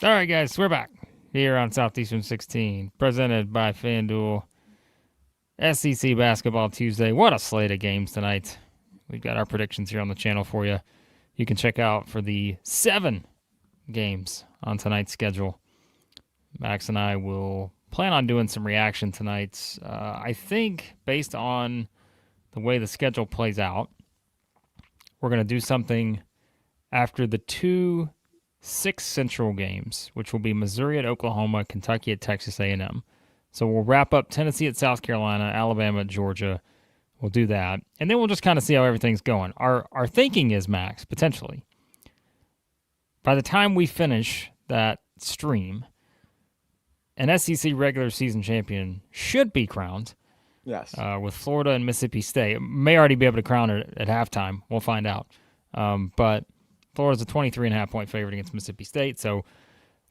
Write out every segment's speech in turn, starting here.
All right, guys, we're back here on Southeastern 16, presented by FanDuel. SEC Basketball Tuesday. What a slate of games tonight. We've got our predictions here on the channel for you. You can check out for the 7 games on tonight's schedule. Max and I will plan on doing some reaction tonight. I think based on the way the schedule plays out, we're going to do something after the 2 6 Central games, which will be Missouri at Oklahoma, Kentucky at Texas A&M. So we'll wrap up Tennessee at South Carolina, Alabama at Georgia. We'll do that. And then we'll just kind of see how everything's going. Our thinking is, Max, potentially, by the time we finish that stream, an SEC regular season champion should be crowned. Yes. With Florida and Mississippi State. May already be able to crown it at halftime. We'll find out. But Florida's a 23.5 point favorite against Mississippi State, so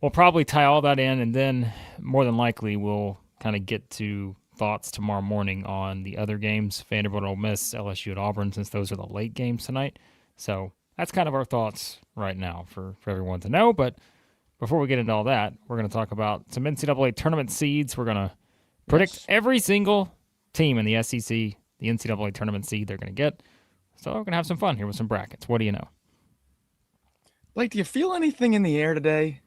we'll probably tie all that in, and then more than likely we'll kind of get to thoughts tomorrow morning on the other games, Vanderbilt, Ole Miss, LSU at Auburn, since those are the late games tonight. So that's kind of our thoughts right now for everyone to know. But before we get into all that, we're going to talk about some NCAA tournament seeds. We're going to predict every single team in the SEC, the NCAA tournament seed they're going to get. So we're going to have some fun here with some brackets. What do you know? Blake, do you feel anything in the air today?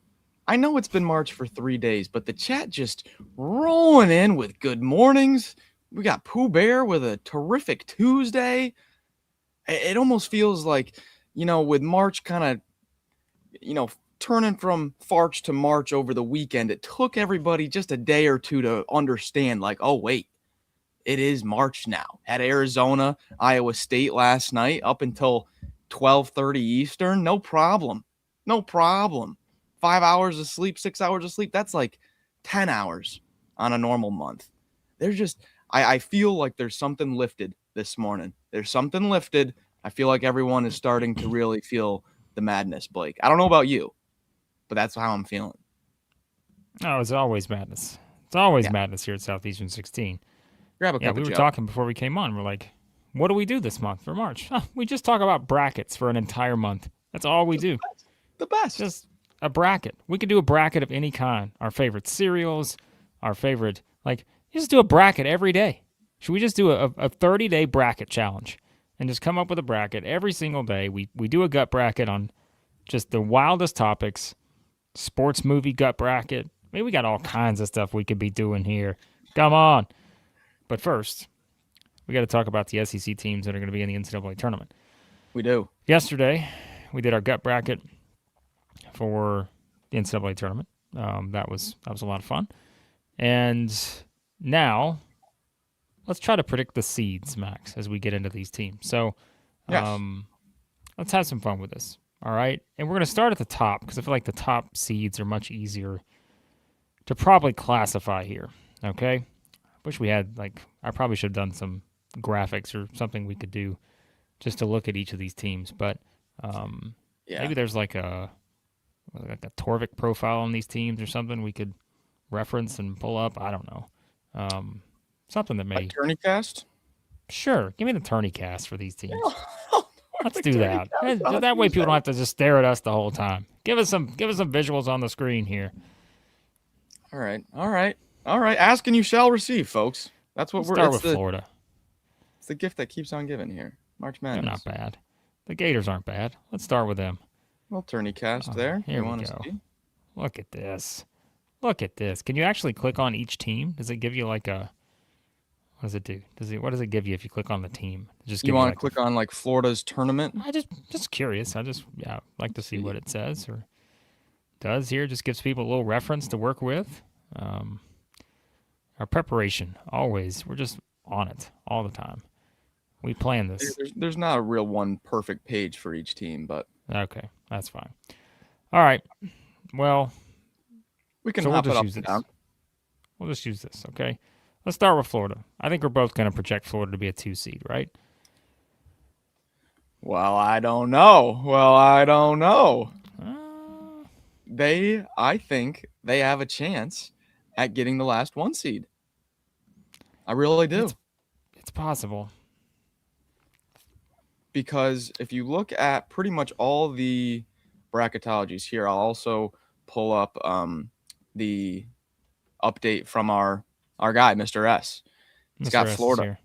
I know it's been March for 3 days, but the chat just rolling in with good mornings. We got Pooh Bear with a terrific Tuesday. It almost feels like, with March kind of, turning from Farch to March over the weekend, it took everybody just a day or two to understand, like, oh, wait, it is March now. Had Arizona, Iowa State last night up until 12:30 Eastern, no problem. 5 hours of sleep, 6 hours of sleep, that's like 10 hours on a normal month. I feel like there's something lifted this morning. There's something lifted. I feel like everyone is starting to really feel the madness, Blake. I don't know about you, but that's how I'm feeling. Oh, it's always madness. It's always madness here at Southeastern 16. Grab a cup we of were Joe. talking before we came on. We're like, what do we do this month for March? We just talk about brackets for an entire month. That's all we do. The best. Just a bracket. We could do a bracket of any kind. Our favorite cereals, our favorite, just do a bracket every day. Should we just do a 30-day bracket challenge and just come up with a bracket every single day? We do a gut bracket on just the wildest topics, sports movie gut bracket. I mean, we got all kinds of stuff we could be doing here. Come on. But first, we got to talk about the SEC teams that are going to be in the NCAA tournament. We do. Yesterday, we did our gut bracket for the NCAA tournament. That was a lot of fun. And now, let's try to predict the seeds, Max, as we get into these teams. So, let's have some fun with this. All right? And we're going to start at the top because I feel like the top seeds are much easier to probably classify here. Okay? Wish we had, I probably should have done some graphics or something we could do just to look at each of these teams. But maybe there's like a Torvik profile on these teams or something we could reference and pull up. I don't know. Something that may... Tourney cast? Sure. Give me the tourney cast for these teams. Let's do that. That way people don't have to just stare at us the whole time. Give us some visuals on the screen here. All right. Ask and you shall receive, folks. That's what Start with Florida. It's the gift that keeps on giving here. March Madness. They're not bad. The Gators aren't bad. Let's start with them. Well, tourney cast there. Here we go. Look at this. Can you actually click on each team? Does it give you what does it do? What does it give you if you click on the team? You want to click on Florida's tournament? I just curious. I like to see what it says or does here. Just gives people a little reference to work with. Our preparation, always. We're just on it all the time. We plan this. There's not a real one perfect page for each team, but... Okay, that's fine. All right. Well, we can hop it up and down. We'll just use this, okay? Let's start with Florida. I think we're both going to project Florida to be a 2 seed, right? Well, I don't know. I think they have a chance at getting the last 1 seed. I really do. It's possible. Because if you look at pretty much all the bracketologies here, I'll also pull up the update from our guy, Mr. S. He's got Mr. S is here.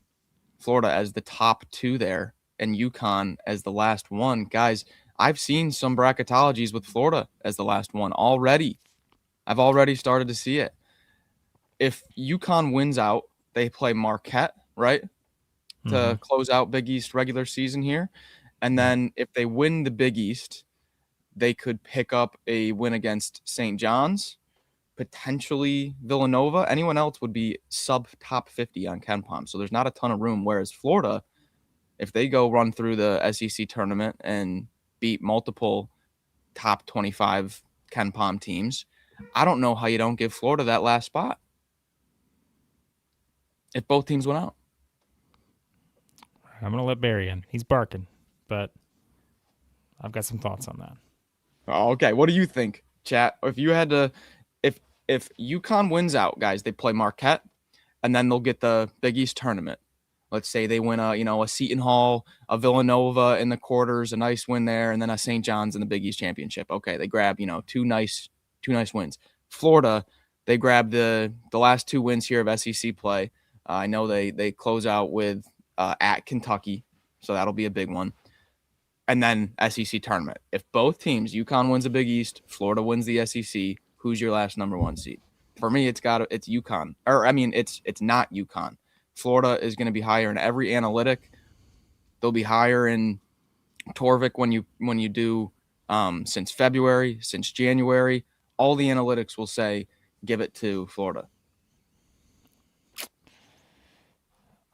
Florida as the top 2 there, and UConn as the last one. Guys, I've seen some bracketologies with Florida as the last one already. I've already started to see it. If UConn wins out, they play Marquette, right? To close out Big East regular season here. And then if they win the Big East, they could pick up a win against St. John's, potentially Villanova. Anyone else would be sub top 50 on KenPom. So there's not a ton of room. Whereas Florida, if they go run through the SEC tournament and beat multiple top 25 KenPom teams, I don't know how you don't give Florida that last spot if both teams went out. I'm going to let Barry in. He's barking, but I've got some thoughts on that. Okay, what do you think, chat? If you had to, if UConn wins out, guys, they play Marquette, and then they'll get the Big East tournament. Let's say they win a Seton Hall, a Villanova in the quarters, a nice win there, and then a St. John's in the Big East championship. Okay, they grab two nice wins. Florida, they grab the last 2 wins here of SEC play. I know they close out with at Kentucky, so that'll be a big one. And then SEC tournament. If both teams, UConn wins the Big East, Florida wins the SEC, who's your last number 1 seed? For me, it's UConn. It's not UConn. Florida is going to be higher in every analytic. They'll be higher in Torvik when you do since February, since January. All the analytics will say give it to Florida.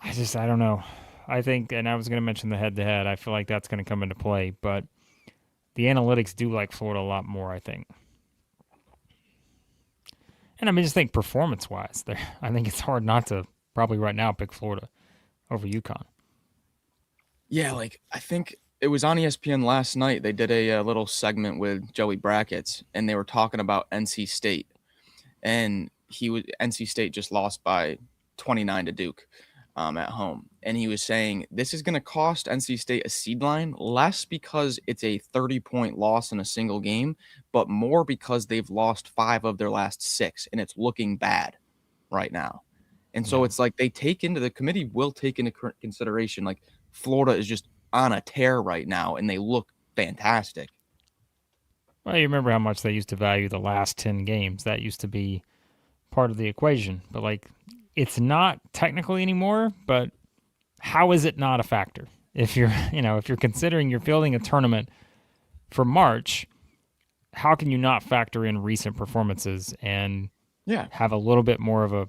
I don't know. I think, and I was going to mention the head-to-head, I feel like that's going to come into play, but the analytics do like Florida a lot more, I think. And I mean, just think performance-wise, I think it's hard not to probably right now pick Florida over UConn. Yeah, I think it was on ESPN last night. They did a little segment with Joey Brackets, and they were talking about NC State. And NC State just lost by 29 to Duke at home. And he was saying this is going to cost NC State a seed line less because it's a 30-point loss in a single game, but more because they've lost 5 of their last 6, and it's looking bad right now. And so it's like the committee will take into consideration, like Florida is just on a tear right now, and they look fantastic. Well, you remember how much they used to value the last 10 games. That used to be part of the equation. But, it's not technically anymore, but how is it not a factor? If you're considering you're fielding a tournament for March, how can you not factor in recent performances and have a little bit more of a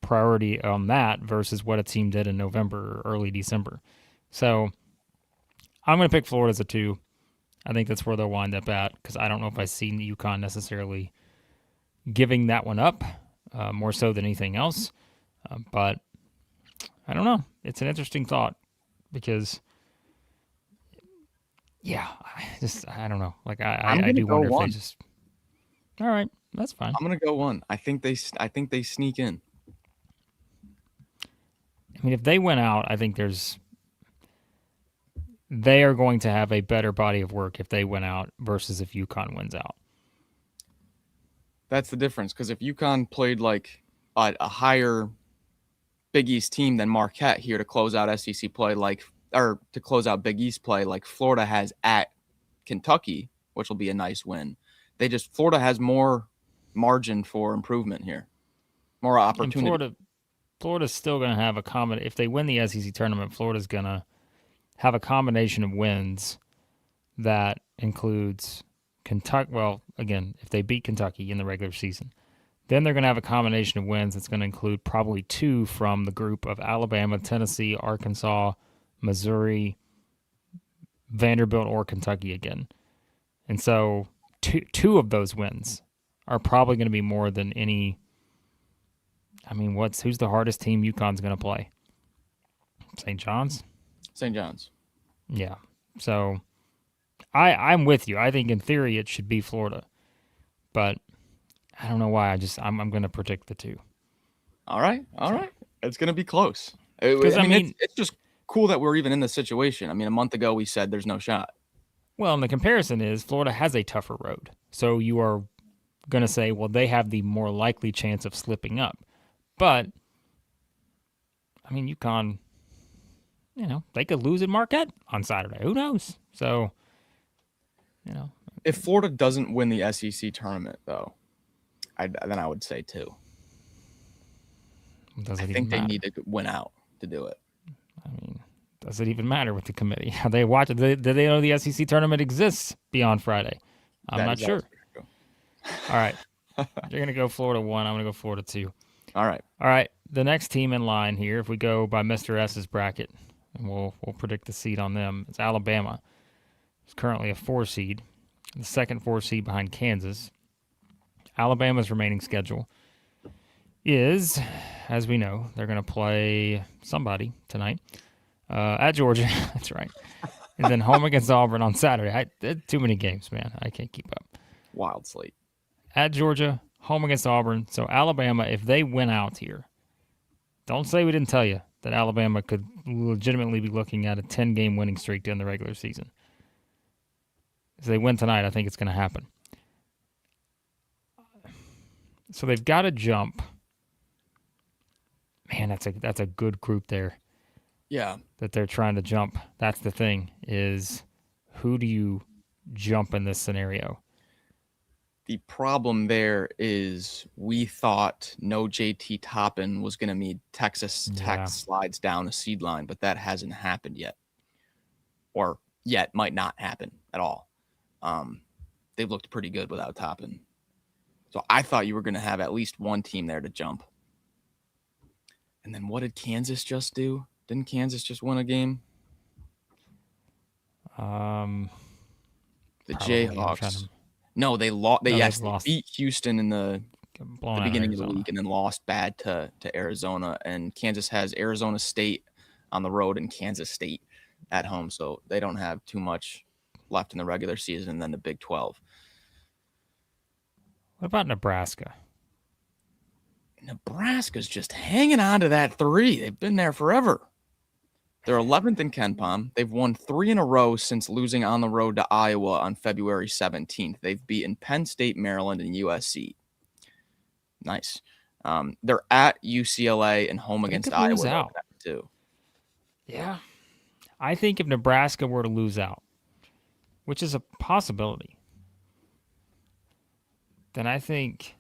priority on that versus what a team did in November or early December? So I'm going to pick Florida as a 2. I think that's where they'll wind up at because I don't know if I see UConn necessarily giving that one up more so than anything else. But I don't know. It's an interesting thought because, I don't know. I do wonder if they just. All right, that's fine. I'm gonna go 1. I think they sneak in. I mean, if they went out, I think they are going to have a better body of work if they went out versus if UConn wins out. That's the difference because if UConn played a higher Big East team than Marquette here to close out SEC play, or to close out Big East play, like Florida has at Kentucky, which will be a nice win. Florida has more margin for improvement here, more opportunity. And Florida's still going to have if they win the SEC tournament, Florida's going to have a combination of wins that includes Kentucky. Well, again, if they beat Kentucky in the regular season, then they're going to have a combination of wins that's going to include probably 2 from the group of Alabama, Tennessee, Arkansas, Missouri, Vanderbilt, or Kentucky again. And so 2 of those wins are probably going to be more than any. I mean, who's the hardest team UConn's going to play? St. John's? St. John's. Yeah. So I'm with you. I think in theory it should be Florida. But I don't know why. I'm going to predict the 2. All right. It's going to be close. It's just cool that we're even in this situation. I mean, a month ago we said there's no shot. Well, and the comparison is Florida has a tougher road. So you are going to say, well, they have the more likely chance of slipping up. But, I mean, UConn, they could lose at Marquette on Saturday. Who knows? So, If Florida doesn't win the SEC tournament, though, then I would say 2. Does it I even think they matter? need to win out to do it. I mean, does it even matter with the committee? How they watch it? Do they know the SEC tournament exists beyond Friday? I'm not sure. True. All right. You're going to go Florida 1. I'm going to go Florida 2. All right. All right. The next team in line here, if we go by Mr. S's bracket, and we'll predict the seed on them, it's Alabama. It's currently a 4 seed, the second 4 seed behind Kansas. Alabama's remaining schedule is, as we know, they're going to play somebody tonight at Georgia. That's right. And then home against Auburn on Saturday. Too many games, man. I can't keep up. Wild slate. At Georgia, home against Auburn. So Alabama, if they win out here, don't say we didn't tell you that Alabama could legitimately be looking at a 10-game winning streak to end the regular season. If they win tonight, I think it's going to happen. So they've got to jump. Man, that's a good group there. Yeah. That they're trying to jump. That's the thing, is who do you jump in this scenario? The problem there is we thought no JT Toppin was going to mean Texas Tech slides down the seed line, but that hasn't happened yet. Or yet might not happen at all. They've looked pretty good without Toppin. So I thought you were going to have at least one team there to jump. And then what did Kansas just do? Didn't Kansas just win a game? The Jayhawks. No, they lost. They beat Houston in the beginning of the week and then lost bad to Arizona. And Kansas has Arizona State on the road and Kansas State at home. So they don't have too much left in the regular season and then the Big 12. What about Nebraska? Nebraska's just hanging on to that 3. They've been there forever. They're 11th in KenPom. They've won 3 in a row since losing on the road to Iowa on February 17th. They've beaten Penn State, Maryland, and USC. Nice. They're at UCLA and home against Iowa too. Yeah. I think if Nebraska were to lose out, which is a possibility, then I think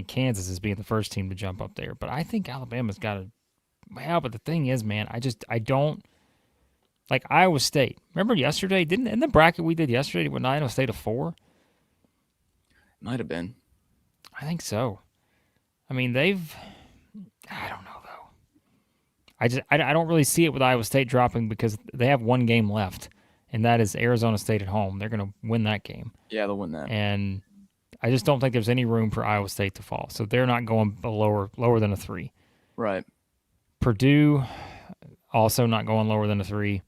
Kansas is being the first team to jump up there. But I think Alabama's got to. Well, but the thing is, man, I don't like Iowa State. Remember yesterday? In the bracket we did yesterday, with Iowa State a 4? Might have been. I think so. I mean, I don't know though. I don't really see it with Iowa State dropping because they have one game left, and that is Arizona State at home. They're going to win that game. Yeah, they'll win that. And I just don't think there's any room for Iowa State to fall. So they're not going lower than a 3. Right. Purdue also not going lower than a 3.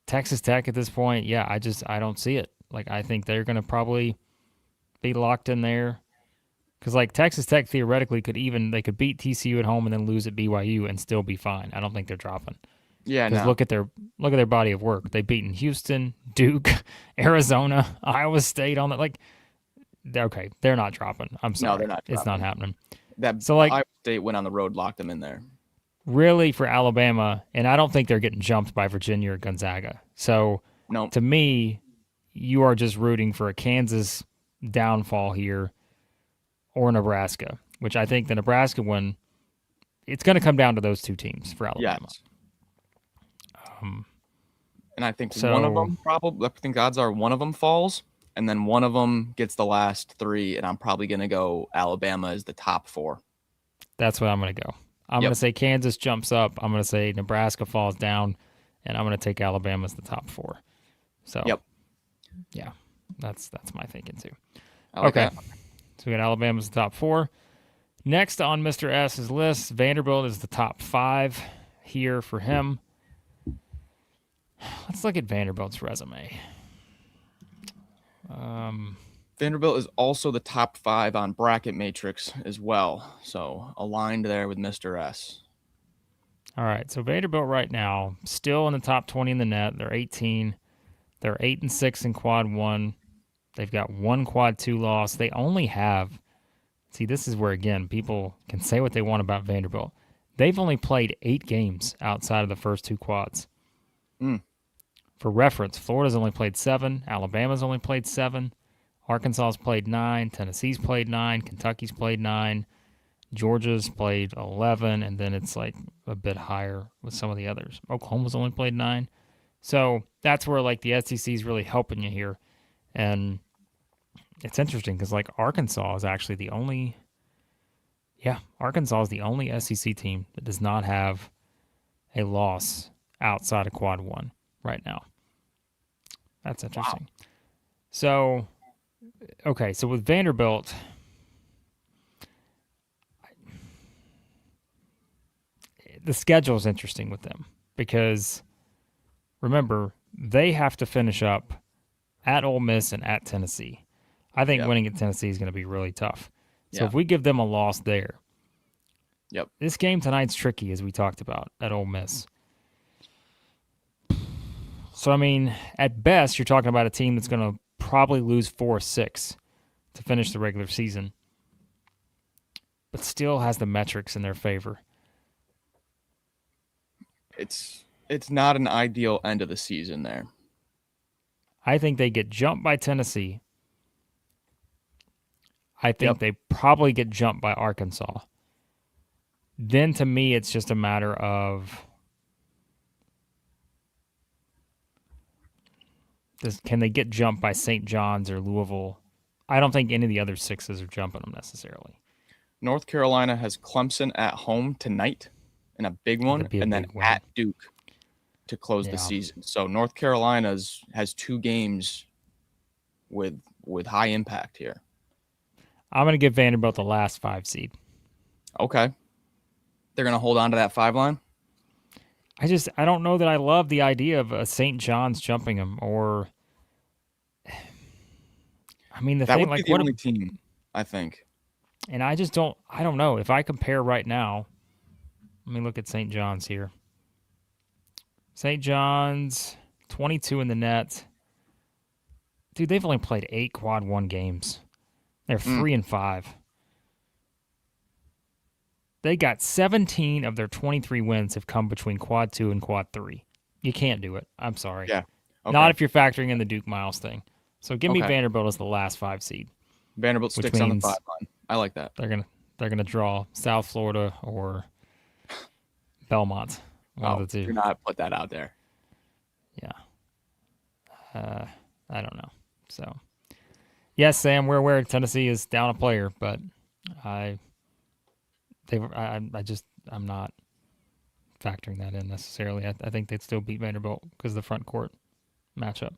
Texas Tech at this point, yeah, I don't see it. Like, I think they're going to probably be locked in there. Because, like, Texas Tech theoretically they could beat TCU at home and then lose at BYU and still be fine. I don't think they're dropping. Yeah, because look at their body of work. They've beaten Houston, Duke, Arizona, Iowa State on that. Like, okay, they're not dropping. I'm sorry, no, they're not dropping. It's not happening. So Iowa State went on the road, locked them in there. Really, for Alabama, and I don't think they're getting jumped by Virginia or Gonzaga. So, to me, you are just rooting for a Kansas downfall here or Nebraska, which I think the Nebraska one, it's going to come down to those 2 teams for Alabama. Yes. And I think one of them I think odds are one of them falls, and then one of them gets the last 3, and I'm probably going to go Alabama as the top 4. That's what I'm going to go. I'm going to say Kansas jumps up. I'm going to say Nebraska falls down, and I'm going to take Alabama as the top 4. So, yeah, that's my thinking too. Okay, so we got Alabama as the top 4. Next on Mr. S's list, Vanderbilt is the top 5 here for him. Let's look at Vanderbilt's resume. Vanderbilt is also the top 5 on Bracket Matrix as well. So aligned there with Mr. S. All right. So Vanderbilt right now, still in the top 20 in the net. They're 18. They're 8-6 in quad one. They've got one quad two loss. They only have, see, this is where, again, people can say what they want about Vanderbilt. They've only played 8 games outside of the first 2 quads. For reference, Florida's only played 7. Alabama's only played 7. Arkansas's played 9. Tennessee's played 9. Kentucky's played 9. Georgia's played 11. And then it's like a bit higher with some of the others. Oklahoma's only played 9. So that's where like the SEC is really helping you here. And it's interesting because like Arkansas is actually the only, Arkansas is the only SEC team that does not have a loss outside of quad one right now. That's interesting. Wow. So, okay, so with Vanderbilt, the schedule is interesting with them because remember, they have to finish up at Ole Miss and at Tennessee. I think winning at Tennessee is going to be really tough. So if we give them a loss there, this game tonight's tricky, as we talked about, at Ole Miss. So, I mean, at best, you're talking about a team that's going to probably lose 4 or 6 to finish the regular season, but still has the metrics in their favor. It's not an ideal end of the season there. I think they get jumped by Tennessee. I think they probably get jumped by Arkansas. Then, to me, it's just a matter of can they get jumped by St. John's or Louisville? I don't think any of the other 6s are jumping them necessarily. North Carolina has Clemson at home tonight in a big one, and then at Duke to close the season. So North Carolina has 2 games with high impact here. I'm going to give Vanderbilt the last 5 seed. Okay. They're going to hold on to that 5 line? I don't know that I love the idea of a St. John's jumping them, or I mean that would be the only team, I think. And I don't know. If I compare right now, let me look at St. John's here. St. John's, 22 in the net. Dude, they've only played 8 quad 1 games. They're 3-5. They got 17 of their 23 wins have come between quad 2 and quad 3. You can't do it. I'm sorry. Yeah. Okay. Not if you're factoring in the Duke Miles thing. So give me Vanderbilt as the last 5 seed. Vanderbilt sticks on the 5 line. I like that. They're gonna draw South Florida or Belmont. One of the 2. Do not put that out there. Yeah. I don't know. So, yes, Sam, we're aware Tennessee is down a player, but I'm not factoring that in necessarily. I think they'd still beat Vanderbilt because of the front court matchup.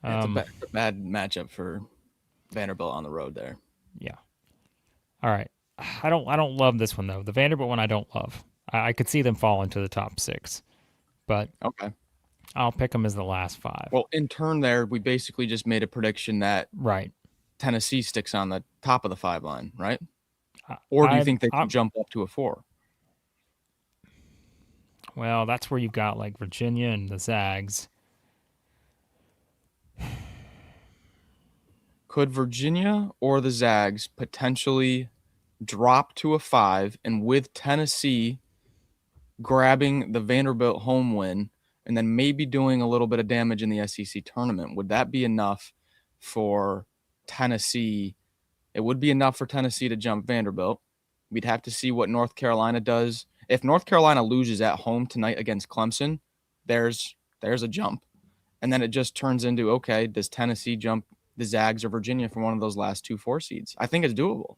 It's a bad matchup for Vanderbilt on the road there. Yeah. All right. I don't love this one though. The Vanderbilt one I don't love. I could see them fall into the top 6, but I'll pick them as the last 5. Well, in turn there, we basically just made a prediction that Tennessee sticks on the top of the 5 line, right? Or do you think they can jump up to a 4? Well, that's where you've got like Virginia and the Zags. Could Virginia or the Zags potentially drop to a 5, and with Tennessee grabbing the Vanderbilt home win and then maybe doing a little bit of damage in the SEC tournament, would that be enough for Tennessee? It would be enough for Tennessee to jump Vanderbilt. We'd have to see what North Carolina does. If North Carolina loses at home tonight against Clemson, there's a jump. And then it just turns into, okay, does Tennessee jump the Zags or Virginia for one of those last 2 4 seeds? I think it's doable.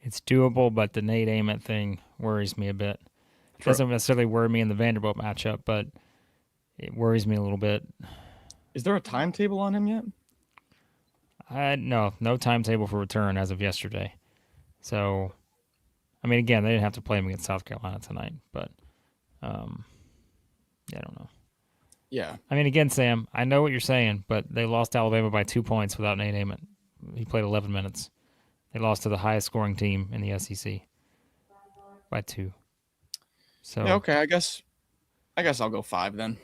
It's doable, but the Nate Ament thing worries me a bit. It doesn't necessarily worry me in the Vanderbilt matchup, but it worries me a little bit. Is there a timetable on him yet? No timetable for return as of yesterday. So, I mean, again, they didn't have to play him against South Carolina tonight, but I don't know. Yeah. I mean, again, Sam, I know what you're saying, but they lost Alabama by 2 points without Nate Ament. He played 11 minutes. They lost to the highest scoring team in the SEC by 2. So yeah, okay, I guess I'll go 5 then.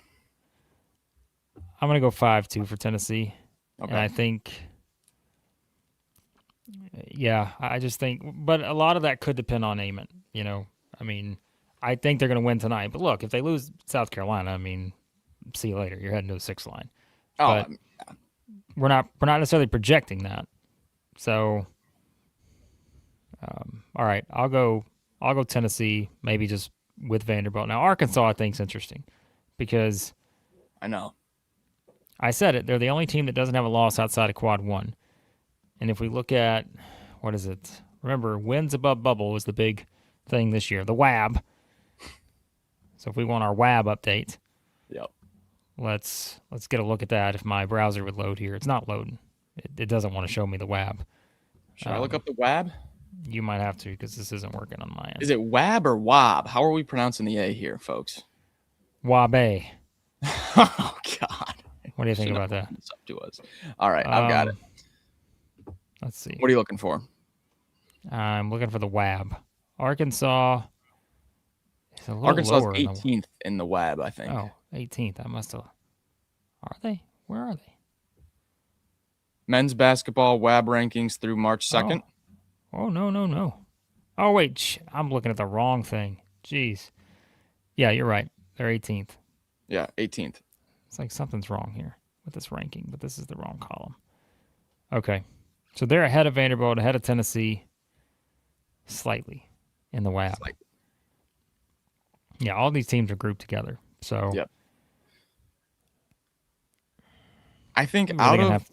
I'm going to go 5-2 for Tennessee. Okay. And I think, I just think, but a lot of that could depend on Amon. I mean, I think they're going to win tonight. But look, if they lose South Carolina, I mean, see you later. You're heading to the 6th line. Oh, But we're not necessarily projecting that. So, all right, I'll go Tennessee, maybe just with Vanderbilt. Now Arkansas, I think, is interesting because I know. I said it. They're the only team that doesn't have a loss outside of Quad 1. And if we look at, what is it? Remember, wins above bubble was the big thing this year, the WAB. So if we want our WAB update, Yep. let's get a look at that. If my browser would load here, it's not loading. It doesn't want to show me the WAB. Should I look up the WAB? You might have to because this isn't working on my end. Is it WAB or WAB? How are we pronouncing the A here, folks? Wabe. Oh, God. What do you think about that? It's up to us. All right, I've got it. Let's see. What are you looking for? I'm looking for the WAB. Arkansas is a little Arkansas lower is 18th in the WAB, I think. Oh, 18th. I must have. Are they? Where are they? Men's basketball WAB rankings through March 2nd. Oh, no. Oh, wait. I'm looking at the wrong thing. Jeez. Yeah, you're right. They're 18th. Yeah, 18th. It's like something's wrong here with this ranking, but this is the wrong column. Okay. So they're ahead of Vanderbilt, ahead of Tennessee, slightly in the WAB. Slightly. Yeah, all these teams are grouped together. So yep. I think out of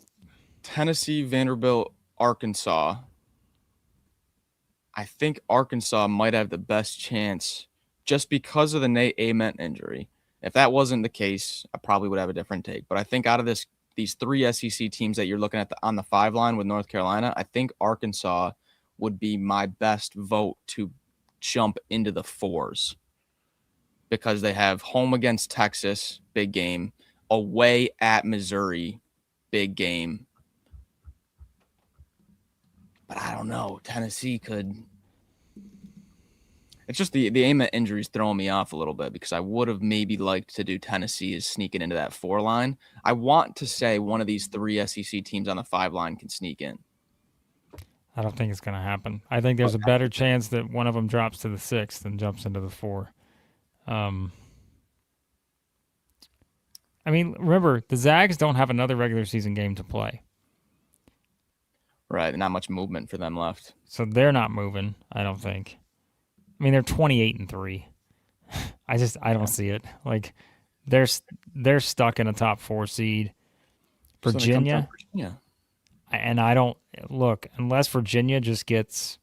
Tennessee, Vanderbilt, Arkansas, I think Arkansas might have the best chance just because of the Nate Ament injury. If that wasn't the case, I probably would have a different take. But I think out of these 3 SEC teams that you're looking at on the 5 line with North Carolina, I think Arkansas would be my best vote to jump into the 4s because they have home against Texas, big game, away at Missouri, big game. But I don't know. Tennessee could. It's just the Ament injuries throwing me off a little bit because I would have maybe liked to do Tennessee as sneaking into that 4 line. I want to say one of these 3 SEC teams on the 5 line can sneak in. I don't think it's going to happen. I think there's a better chance that one of them drops to the 6th and jumps into the 4. I mean, remember, the Zags don't have another regular season game to play. Right, not much movement for them left. So they're not moving, I don't think. I mean, they're 28-3. I don't see it. Like, they're stuck in a top 4 seed. Virginia. And I don't look unless Virginia just gets.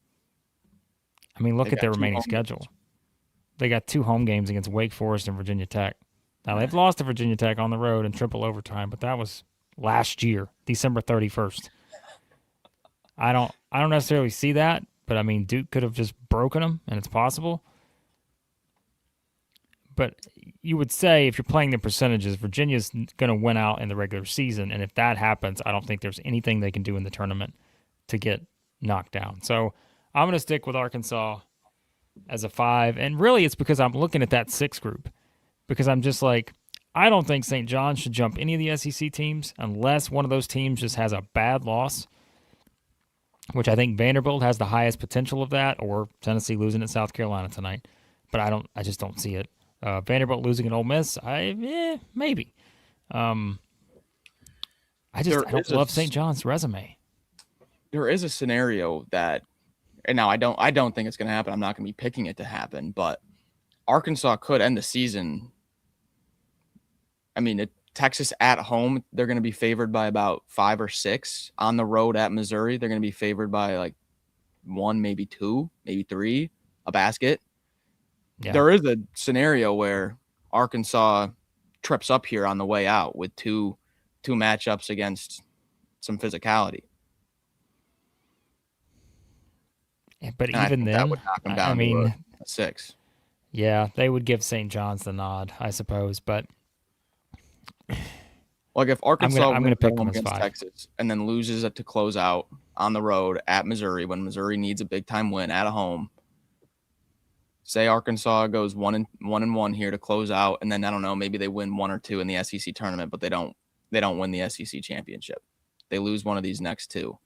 I mean, look at their remaining schedule. They got 2 home games against Wake Forest and Virginia Tech. Now they've lost to Virginia Tech on the road in triple overtime, but that was last year, December 31st. I don't necessarily see that, but I mean, Duke could have just broken them, and it's possible. But you would say if you're playing the percentages, Virginia's going to win out in the regular season, and if that happens, I don't think there's anything they can do in the tournament to get knocked down. So I'm going to stick with Arkansas as a 5, and really it's because I'm looking at that 6 group because I'm just like, I don't think St. John's should jump any of the SEC teams unless one of those teams just has a bad loss, which I think Vanderbilt has the highest potential of that, or Tennessee losing at South Carolina tonight. But I just don't see it. Vanderbilt losing at Ole Miss, maybe. I don't love St. John's resume. There is a scenario that, and now I don't think it's going to happen. I'm not going to be picking it to happen, but Arkansas could end the season. I mean, Texas at home, they're going to be favored by about 5 or 6. On the road at Missouri, they're going to be favored by like 1, maybe 2, maybe 3, a basket. Yeah. There is a scenario where Arkansas trips up here on the way out with two matchups against some physicality. Yeah, but even then, that would knock them down to a 6. Yeah, they would give St. John's the nod, I suppose. But like if Arkansas I'm gonna pick them against 5. Texas and then loses it to close out on the road at Missouri when Missouri needs a big time win at home. Say Arkansas goes 1-1 here to close out, and then I don't know, maybe they win 1 or 2 in the SEC tournament, but they don't they don't win the SEC championship. They lose one of these next two.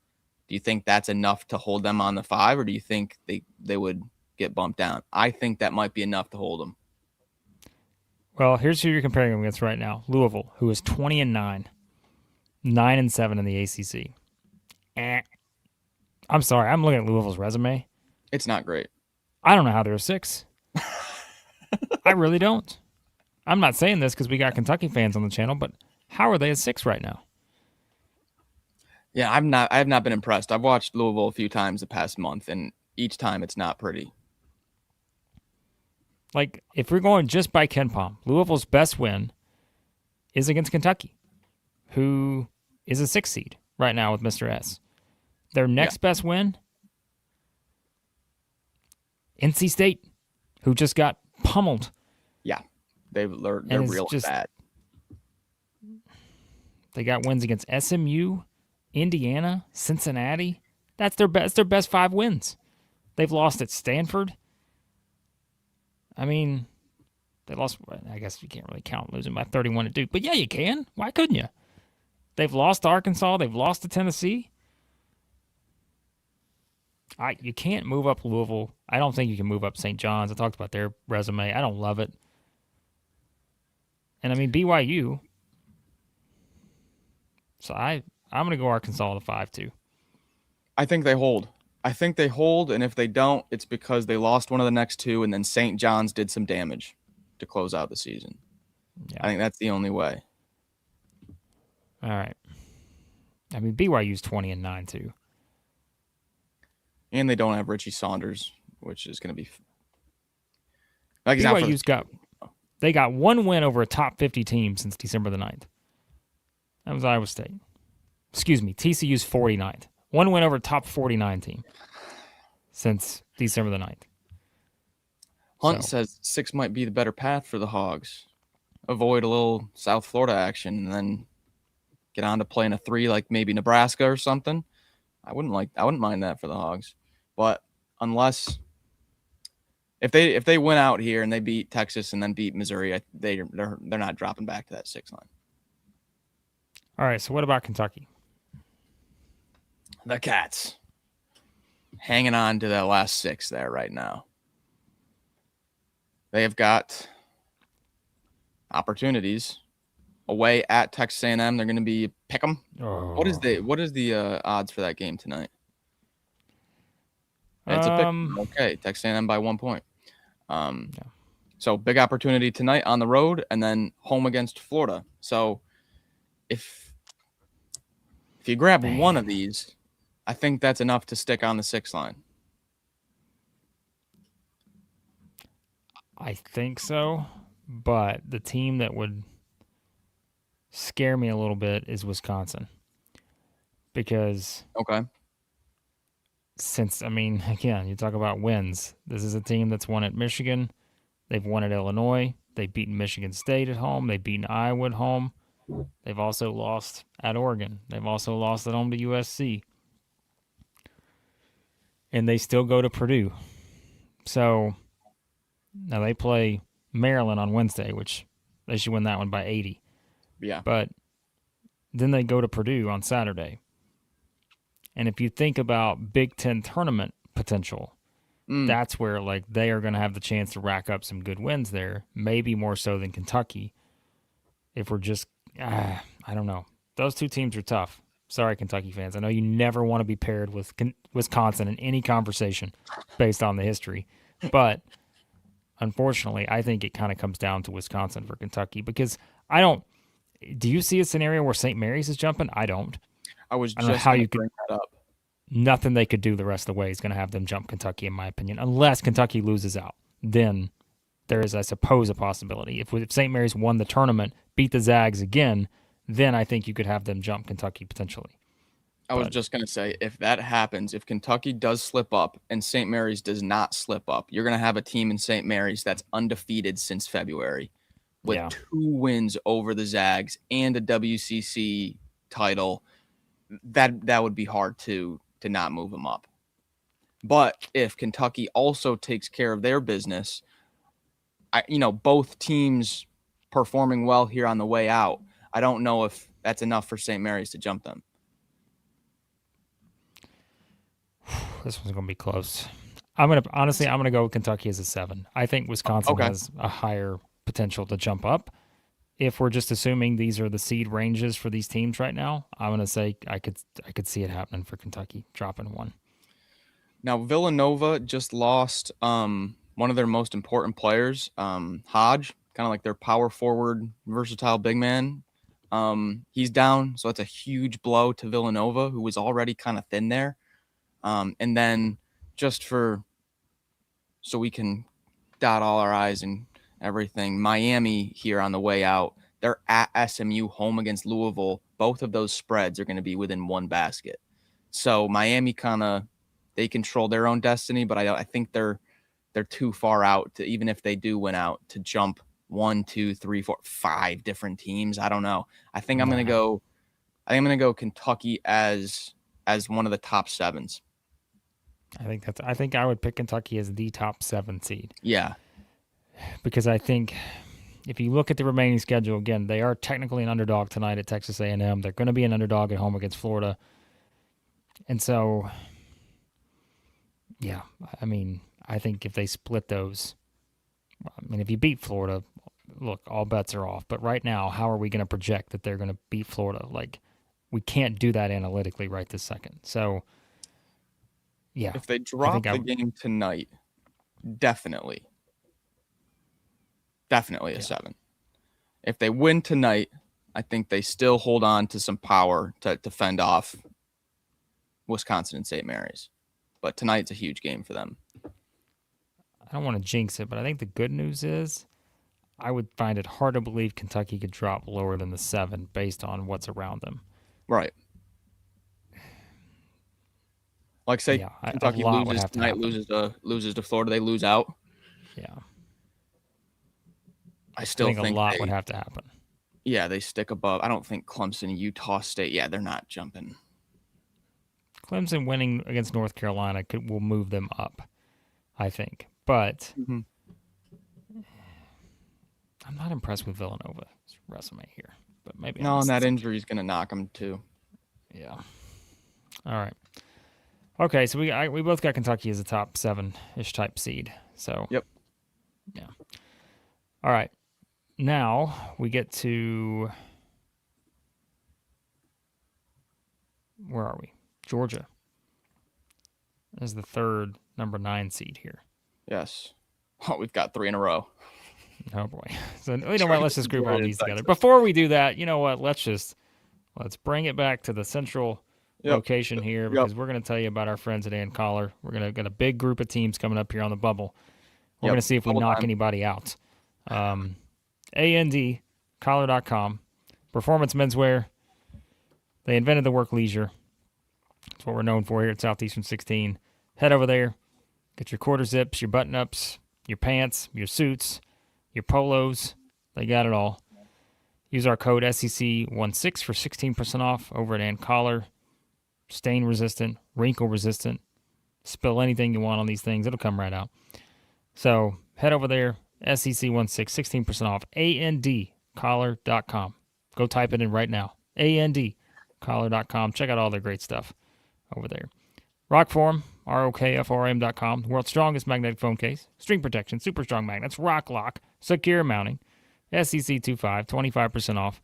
Do you think that's enough to hold them on the 5, or do you think they would get bumped down? I think that might be enough to hold them. Well, here's who you're comparing them against right now. Louisville, who is 20-9, 9-7 in the ACC. I'm sorry, I'm looking at Louisville's resume. It's not great. I don't know how they're a 6. I really don't. I'm not saying this because we got Kentucky fans on the channel, but how are they a 6 right now? Yeah, I have not been impressed. I've watched Louisville a few times the past month, and each time it's not pretty. Like, if we're going just by KenPom, Louisville's best win is against Kentucky, who is a 6 seed right now with Mr. S. Their next best win, NC State, who just got pummeled. Yeah, they're real bad. They got wins against SMU, Indiana, Cincinnati. That's their best 5 wins. They've lost at Stanford. I mean, they lost. I guess you can't really count losing by 31 to Duke, but yeah, you can. Why couldn't you? They've lost to Arkansas. They've lost to Tennessee. You can't move up Louisville. I don't think you can move up St. John's. I talked about their resume. I don't love it. And I mean, BYU. So I'm going to go Arkansas to 5 too. I think they hold. And if they don't, it's because they lost one of the next 2, and then St. John's did some damage to close out the season. Yeah. I think that's the only way. All right. I mean, BYU's 20-9 too. And they don't have Richie Saunders, which is going to be. BYU's got 1 win over a top 50 team since December the 9th. That was Iowa State. Excuse me, TCU's 49th. 1 win over a top 49 team since December the 9th. Hunt says 6 might be the better path for the Hogs. Avoid a little South Florida action and then get on to playing a 3 like maybe Nebraska or something. I wouldn't mind that for the Hogs. But unless if they win out here and they beat Texas and then beat Missouri, they're not dropping back to that 6 line. All right, so what about Kentucky? The Cats hanging on to that last 6 there right now. They have got opportunities away at Texas A&M. They're going to be pick 'em. Oh. What is the odds for that game tonight? It's a pick. Okay, Texas A&M by 1 point. So big opportunity tonight on the road and then home against Florida. So if you grab one of these, I think that's enough to stick on the 6 line. I think so, but the team that would scare me a little bit is Wisconsin. Because since, I mean, again, you talk about wins. This is a team that's won at Michigan. They've won at Illinois. They've beaten Michigan State at home. They've beaten Iowa at home. They've also lost at Oregon. They've also lost at home to USC. And they still go to Purdue. So now they play Maryland on Wednesday, which they should win that one by 80. Yeah. But then they go to Purdue on Saturday. And if you think about Big Ten tournament potential, that's where like they are going to have the chance to rack up some good wins there, maybe more so than Kentucky. If we're just, I don't know. Those 2 teams are tough. Sorry, Kentucky fans. I know you never want to be paired with Wisconsin in any conversation based on the history. But unfortunately, I think it kind of comes down to Wisconsin for Kentucky because do you see a scenario where St. Mary's is jumping? I don't. I don't know how you could bring that up. Nothing they could do the rest of the way is going to have them jump Kentucky, in my opinion, unless Kentucky loses out. Then there is, I suppose, a possibility. If St. Mary's won the tournament, beat the Zags again, then I think you could have them jump Kentucky potentially. I was just going to say, if that happens, if Kentucky does slip up and St. Mary's does not slip up, you're going to have a team in St. Mary's that's undefeated since February with 2 wins over the Zags and a WCC title. That would be hard to not move them up. But if Kentucky also takes care of their business, both teams performing well here on the way out, I don't know if that's enough for St. Mary's to jump them. This one's going to be close. I'm going to go with Kentucky as a 7. I think Wisconsin has a higher potential to jump up. If we're just assuming these are the seed ranges for these teams right now, I'm going to say I could see it happening for Kentucky, dropping 1. Now, Villanova just lost one of their most important players, Hodge, kind of like their power forward, versatile big man. He's down, so it's a huge blow to Villanova, who was already kind of thin there. And then just so we can dot all our I's and everything, Miami here on the way out, they're at SMU, home against Louisville. Both of those spreads are going to be within 1 basket. So Miami they control their own destiny, but I think they're too far out to, even if they do win out, to jump 1, 2, 3, 4, 5 different teams. I don't know. I think I'm going to go Kentucky as one of the top 7s. I think I would pick Kentucky as the top 7 seed. Yeah. Because I think if you look at the remaining schedule, again, they are technically an underdog tonight at Texas A&M. They're going to be an underdog at home against Florida. And so, yeah, I mean, I think if they split those, if you beat Florida, look, all bets are off. But right now, how are we going to project that they're going to beat Florida? Like, we can't do that analytically right this second. So, yeah. If they drop the game tonight, definitely a 7. If they win tonight, I think they still hold on to some power to fend off Wisconsin and St. Mary's. But tonight's a huge game for them. I don't want to jinx it, but I think the good news is I would find it hard to believe Kentucky could drop lower than the 7 based on what's around them. Right. Like, say, Kentucky loses tonight, loses to Florida, they lose out. Yeah. I think a lot would have to happen. Yeah, they stick above. I don't think Clemson, Utah State, they're not jumping. Clemson winning against North Carolina will move them up, I think. But I'm not impressed with Villanova's resume here. But maybe and that injury is going to knock them too. Yeah. All right. Okay, so we both got Kentucky as a top 7-ish type seed. So yep. Yeah. All right. Now we get to, where are we? Georgia as the third number 9 seed here. Yes. Oh, we've got 3 in a row. Oh boy. So you know what? Let's just group all these together. Before we do that, you know what? Let's bring it back to the central location here, because we're going to tell you about our friends at A&M Collar. We're going to get a big group of teams coming up here on the bubble. We're going to see if we knock anybody out. A&D, collar.com, performance menswear. They invented the Workleisure. That's what we're known for here at Southeastern 16. Head over there, get your quarter zips, your button-ups, your pants, your suits, your polos. They got it all. Use our code SEC16 for 16% off over at A&M Collar. Stain resistant, wrinkle resistant. Spill anything you want on these things, it'll come right out. So head over there, SEC16, 16% off, andcollar.com. Go type it in right now, andcollar.com. Check out all their great stuff over there. ROKFORM, ROKFORM.com, world's strongest magnetic phone case, string protection, super strong magnets, rock lock, secure mounting, SEC25, 25% off.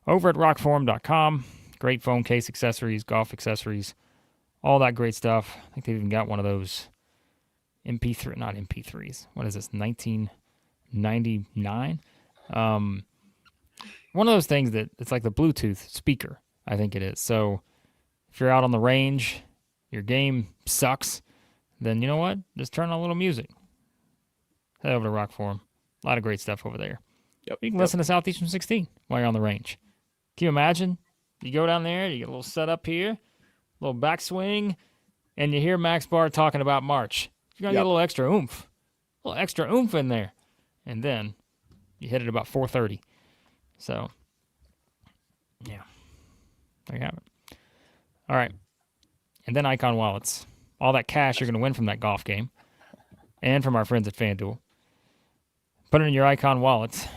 Over at ROKFORM.com, great phone case accessories, golf accessories, all that great stuff. I think they've even got one of those MP3, not MP3s. What is this, 1999? One of those things that it's like the Bluetooth speaker, I think it is. So if you're out on the range, your game sucks, then you know what? Just turn on a little music. Head over to ROKFORM. A lot of great stuff over there. You can listen to Southeastern 16 while you're on the range. Can you imagine? You go down there, you get a little setup here, a little backswing, and you hear Max Barr talking about March. You're going to get a little extra oomph in there. And then you hit it about 4:30. So, yeah. There you have it. All right. And then Icon Wallets. All that cash you're going to win from that golf game and from our friends at FanDuel. Put it in your Icon Wallet.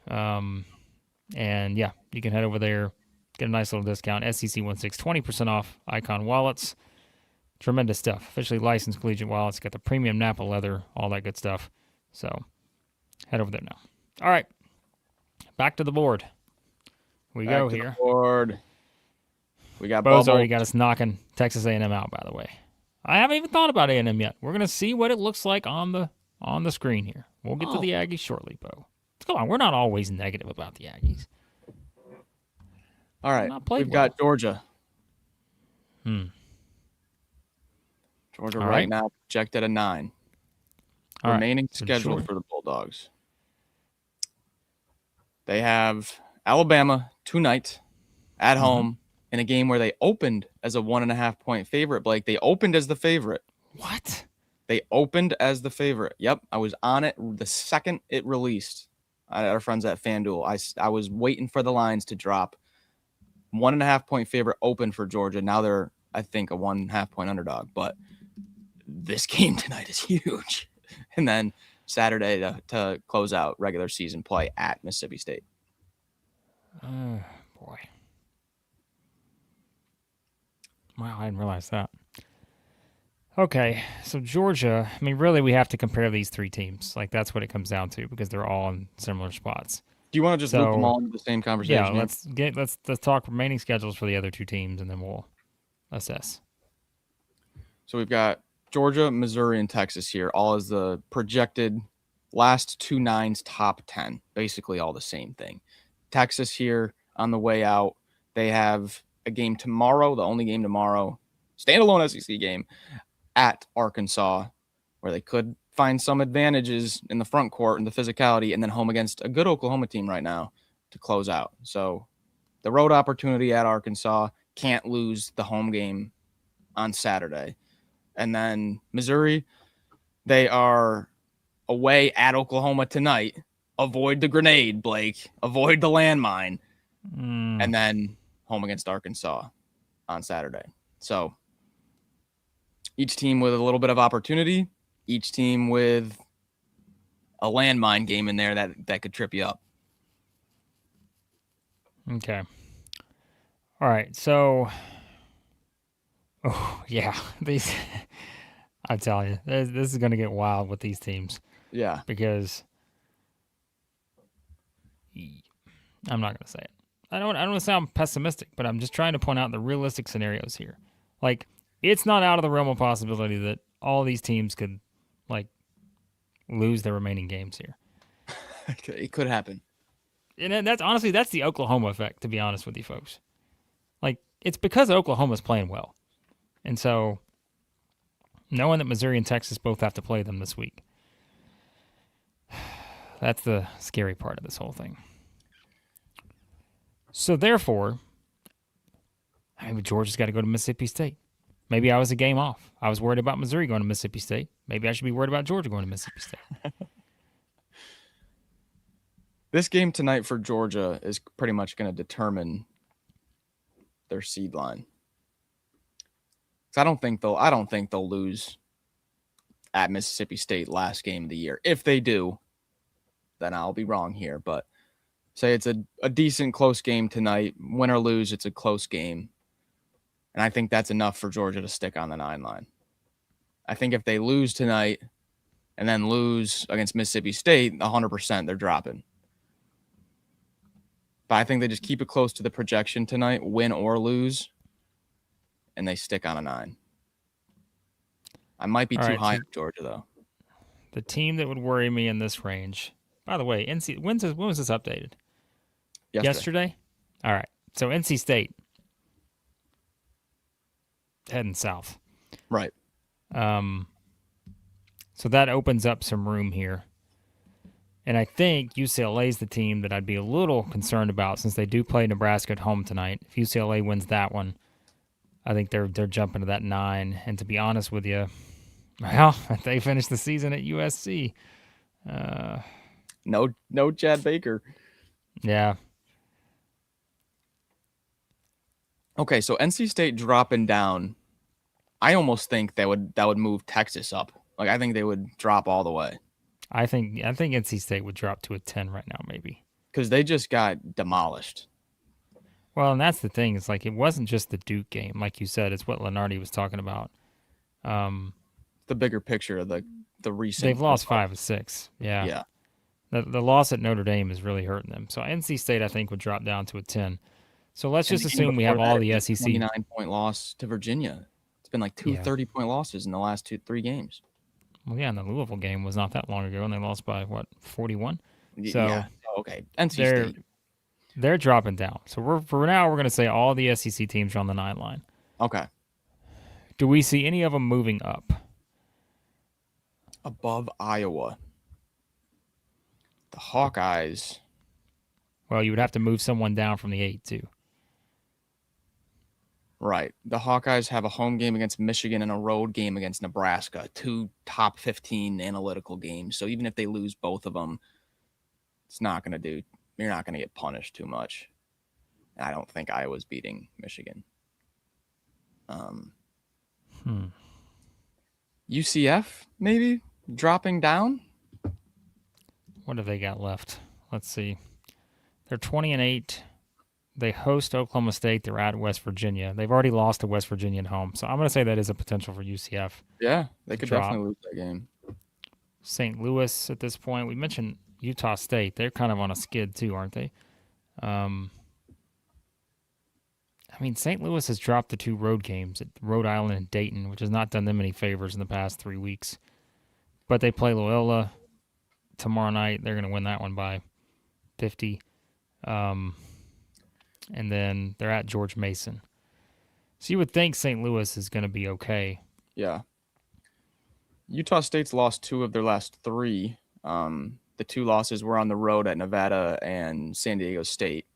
And, yeah, you can head over there, Get a nice little discount. SEC 16, 20% off Icon wallets. Tremendous stuff. Officially licensed collegiate wallets. Got the premium Napa leather, all that good stuff. So head over there now. All right. Back to the board. We Back go to here. the board. We got Bo's bubble. already got us knocking Texas A&M out, by the way. I haven't even thought about A&M yet. We're going to see what it looks like on the screen here. We'll get to the Aggies shortly, Bo. Come on, we're not always negative about the Aggies. All right, we've got Georgia. Georgia right now projected a 9. Remaining schedule for the Bulldogs. They have Alabama tonight at home in a game where they opened as a 1.5-point favorite. Blake, they opened as the favorite. What? They opened as the favorite. Yep, I was on it the second it released. Our friends at FanDuel. I was waiting for the lines to drop. 1.5-point favorite open for Georgia. Now they're, I think, a 1.5-point underdog. But this game tonight is huge. And then Saturday to close out regular season play at Mississippi State. Oh, boy. Wow, I didn't realize that. Okay, so Georgia, I mean, really, we have to compare these three teams. Like, that's what it comes down to because they're all in similar spots. Do you want to just loop them all into the same conversation? Yeah, let's talk remaining schedules for the other two teams, and then we'll assess. So we've got Georgia, Missouri, and Texas here, all as the projected last 2 9s top 10. Basically all the same thing. Texas here on the way out. They have a game tomorrow, the only game tomorrow, standalone SEC game at Arkansas, where they could find some advantages in the front court and the physicality, and then home against a good Oklahoma team right now to close out. So the road opportunity at Arkansas, can't lose the home game on Saturday. And then Missouri, they are away at Oklahoma tonight. Avoid the grenade, Blake. Avoid the landmine. And then home against Arkansas on Saturday. So each team with a little bit of opportunity, each team with a landmine game in there that could trip you up. Okay. All right. So, yeah, these, I tell you, this is going to get wild with these teams. Yeah. Because I'm not going to say it. I don't want to sound pessimistic, but I'm just trying to point out the realistic scenarios here. Like, it's not out of the realm of possibility that all these teams could, like, lose their remaining games here. It could happen. And that's the Oklahoma effect, to be honest with you folks. Like, it's because Oklahoma's playing well. And so, knowing that Missouri and Texas both have to play them this week, that's the scary part of this whole thing. So, therefore, Georgia's got to go to Mississippi State. Maybe I was a game off. I was worried about Missouri going to Mississippi State. Maybe I should be worried about Georgia going to Mississippi State. This game tonight for Georgia is pretty much going to determine their seed line. So I don't think they'll lose at Mississippi State last game of the year. If they do, then I'll be wrong here. But say it's a decent close game tonight. Win or lose, it's a close game. And I think that's enough for Georgia to stick on the 9 line. I think if they lose tonight and then lose against Mississippi State, 100% they're dropping. But I think they just keep it close to the projection tonight, win or lose, and they stick on a 9. I might be too high on Georgia, though. The team that would worry me in this range. By the way, when was this updated? Yesterday? All right. So NC State heading south. Right. So that opens up some room here. And I think UCLA is the team that I'd be a little concerned about since they do play Nebraska at home tonight. If UCLA wins that one, I think they're jumping to that 9. And to be honest with you, well, they finished the season at USC. No Chad Baker. Yeah. Okay, so NC State dropping down. I almost think that would move Texas up. Like I think they would drop all the way. I think NC State would drop to a 10 right now, maybe. Because they just got demolished. Well, and that's the thing. It's like it wasn't just the Duke game, like you said. It's what Lenardi was talking about. The bigger picture of the recent They've lost results. 5 of 6. Yeah. Yeah. The loss at Notre Dame is really hurting them. So NC State, I think, would drop down to a 10. So let's And just the game assume we before have all that, it the was a SEC. 29-point loss to Virginia. It's been like two Yeah. 30-point losses in the last 3 games. Well, yeah, and the Louisville game was not that long ago, and they lost by, 41? Yeah. So Okay. NC they're State. they're dropping down. So for now, we're going to say all the SEC teams are on the 9 line. Okay. Do we see any of them moving up? Above Iowa. The Hawkeyes. Well, you would have to move someone down from the 8, too. Right. The Hawkeyes have a home game against Michigan and a road game against Nebraska. 2 top 15 analytical games. So even if they lose both of them, it's not going to do. You're not going to get punished too much. I don't think Iowa's beating Michigan. UCF maybe dropping down. What have they got left? Let's see. They're 20-8. They host Oklahoma State. They're at West Virginia. They've already lost to West Virginia at home. So I'm going to say that is a potential for UCF. Yeah, they could drop. definitely lose that game. St. Louis at this point. We mentioned Utah State. They're kind of on a skid too, aren't they? I mean, St. Louis has dropped the 2 road games at Rhode Island and Dayton, which has not done them any favors in the past 3 weeks. But they play Loyola tomorrow night. They're going to win that one by 50. And then they're at George Mason. So you would think St. Louis is going to be okay. Yeah. Utah State's lost 2 of their last 3. The 2 losses were on the road at Nevada and San Diego State.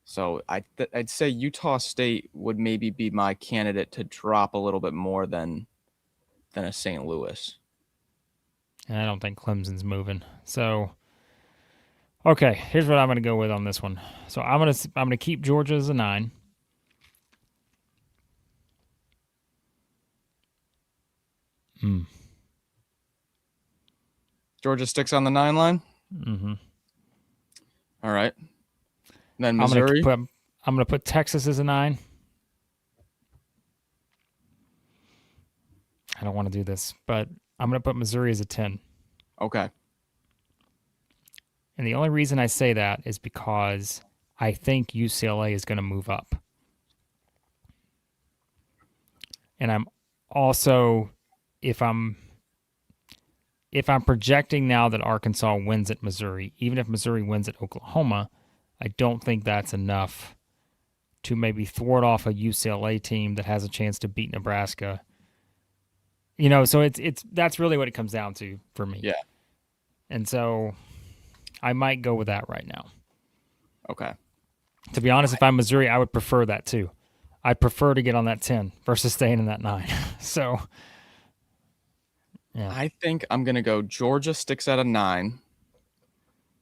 So I'd say Utah State would maybe be my candidate to drop a little bit more than a St. Louis. And I don't think Clemson's moving. So, okay, here's what I'm going to go with on this one. So I'm going to keep Georgia as a 9. Georgia sticks on the 9 line. Mm-hmm. All right. Then Missouri. I'm going to put Texas as a 9. I don't want to do this, but I'm going to put Missouri as a 10. Okay. And the only reason I say that is because I think UCLA is going to move up. And I'm also, if I'm projecting now that Arkansas wins at Missouri, even if Missouri wins at Oklahoma, I don't think that's enough to maybe thwart off a UCLA team that has a chance to beat Nebraska. You know, so that's really what it comes down to for me. Yeah. And so I might go with that right now. Okay. To be honest, if I'm Missouri, I would prefer that too. I'd prefer to get on that 10 versus staying in that 9. So, yeah. I think I'm going to go Georgia sticks at a 9.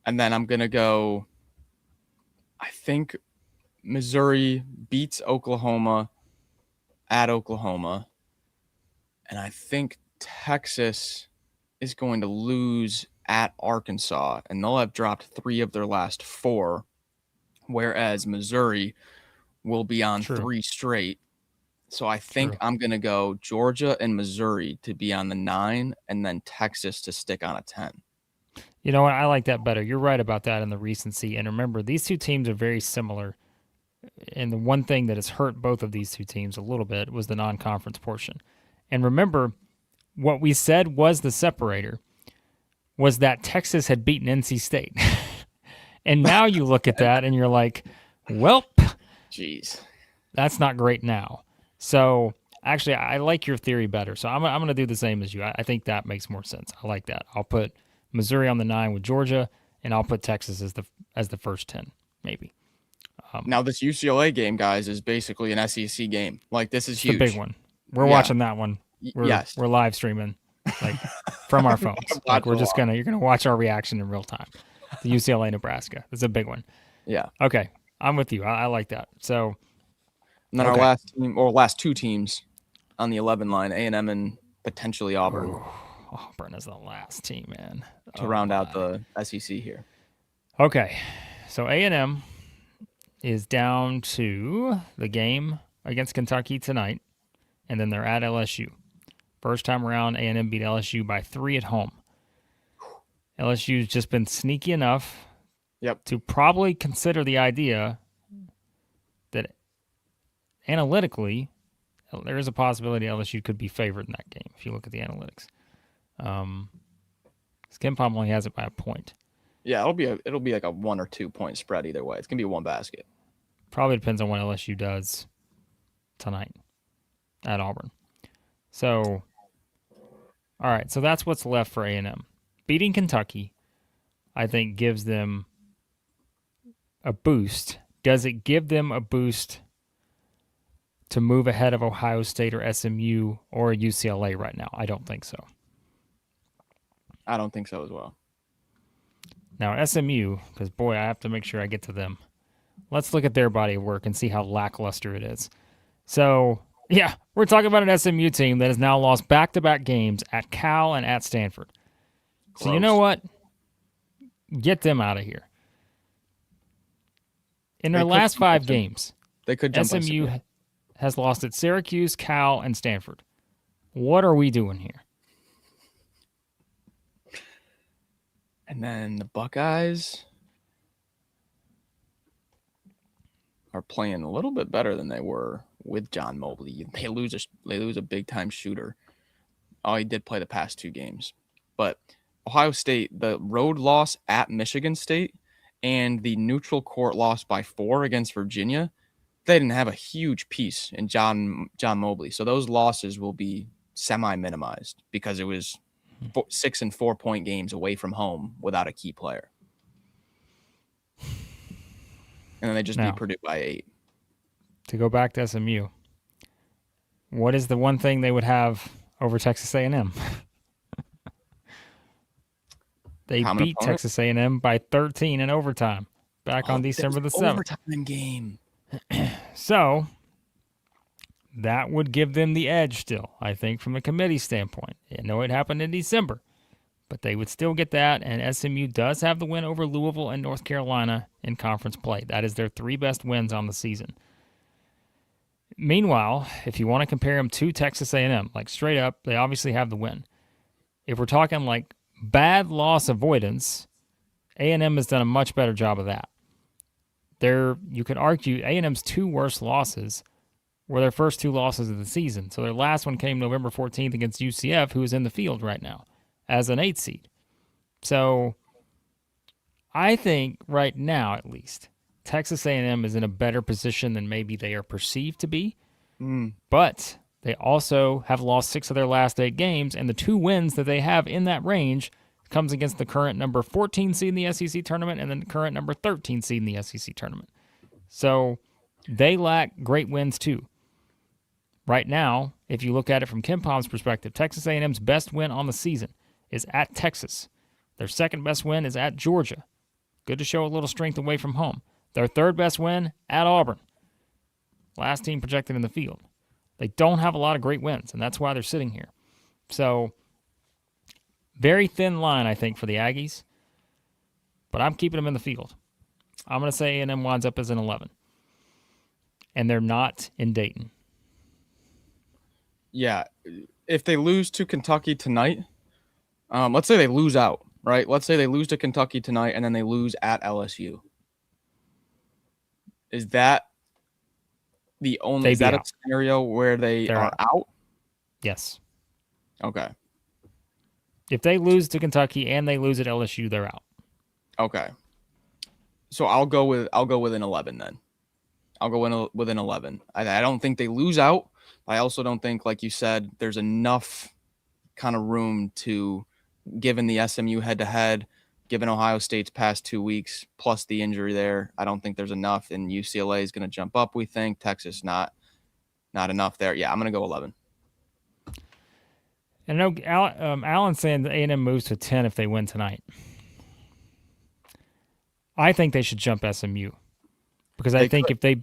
And then I'm going to go, I think Missouri beats Oklahoma at Oklahoma. And I think Texas is going to lose at Arkansas. And they'll have dropped 3 of their last 4. Whereas Missouri will be on 3 straight. So I think I'm going to go Georgia and Missouri to be on the 9 and then Texas to stick on a 10. You know what? I like that better. You're right about that in the recency. And remember, these 2 teams are very similar. And the one thing that has hurt both of these 2 teams a little bit was the non-conference portion. And remember, what we said was the separator was that Texas had beaten NC State. And now you look at that and you're like, well, jeez, that's not great now. So actually, I like your theory better. So I'm going to do the same as you. I think that makes more sense. I like that. I'll put Missouri on the 9 with Georgia, and I'll put Texas as the first 10, maybe. Now this UCLA game, guys, is basically an SEC game. Like, this is huge. The big one. We're watching that one. Yes. We're live streaming, like from our phones. Like you're gonna watch our reaction in real time. The UCLA Nebraska. It's a big one. Yeah. Okay, I'm with you. I like that. So, and then our last 2 teams on the 11 line, A&M and potentially Auburn. Ooh, Auburn is the last team, man. To round out the SEC here. Okay, so A&M, is down to the game against Kentucky tonight, and then they're at LSU. First time around, A&M beat LSU by 3 at home. LSU's just been sneaky enough to probably consider the idea that analytically, there is a possibility LSU could be favored in that game if you look at the analytics. Skin Palm only has it by a point. Yeah, it'll be like a 1 or 2 point spread either way. It's gonna be one basket. Probably depends on what LSU does tonight at Auburn. So, all right, so that's what's left for A&M. Beating Kentucky, I think, gives them a boost. Does it give them a boost to move ahead of Ohio State or SMU or UCLA right now? I don't think so. I don't think so as well. Now, SMU, because, boy, I have to make sure I get to them. Let's look at their body of work and see how lackluster it is. So, yeah, we're talking about an SMU team that has now lost back-to-back games at Cal and at Stanford. Gross. So you know what? Get them out of here. In their last 5 games, they could jump SMU has lost at Syracuse, Cal, and Stanford. What are we doing here? And then the Buckeyes are playing a little bit better than they were with John Mobley. They lose a big time shooter. Oh, he did play the past 2 games. But Ohio State, the road loss at Michigan State and the neutral court loss by 4 against Virginia, they didn't have a huge piece in John Mobley. So those losses will be semi-minimized because it was 6 and 4 point games away from home without a key player. And then they just beat Purdue by 8. To go back to SMU, what is the one thing they would have over Texas A&M? They beat Texas A&M by 13 in overtime back on December the 7th. Overtime game. So that would give them the edge still, I think, from a committee standpoint. I know it happened in December, but they would still get that, and SMU does have the win over Louisville and North Carolina in conference play. That is their 3 best wins on the season. Meanwhile, if you want to compare them to Texas A&M, like straight up, they obviously have the win. If we're talking like bad loss avoidance, A&M has done a much better job of that. You could argue A&M's 2 worst losses were their first 2 losses of the season. So their last one came November 14th against UCF, who is in the field right now as an 8 seed. So I think right now, at least, Texas A&M is in a better position than maybe they are perceived to be. But they also have lost 6 of their last 8 games, and the 2 wins that they have in that range comes against the current number 14 seed in the SEC tournament and then the current number 13 seed in the SEC tournament. So they lack great wins too. Right now, if you look at it from Ken Palm's perspective, Texas A&M's best win on the season is at Texas. Their second best win is at Georgia. Good to show a little strength away from home. Their third best win at Auburn. Last team projected in the field. They don't have a lot of great wins, and that's why they're sitting here. So, very thin line, I think, for the Aggies. But I'm keeping them in the field. I'm going to say A&M winds up as an 11. And they're not in Dayton. Yeah. If they lose to Kentucky tonight, let's say they lose out, right? Let's say they lose to Kentucky tonight and then they lose at LSU. Is that the only a scenario where they're out? Yes. Okay. If they lose to Kentucky and they lose at LSU, they're out. Okay. So I'll go with an 11 then. I'll go with an 11. I don't think they lose out. I also don't think, like you said, there's enough kind of room to, given the SMU head-to-head, given Ohio State's past 2 weeks, plus the injury there, I don't think there's enough. And UCLA is going to jump up, we think. Texas, not enough there. Yeah, I'm going to go 11. And I know Alan's saying that A&M moves to 10 if they win tonight. I think they should jump SMU because I think if they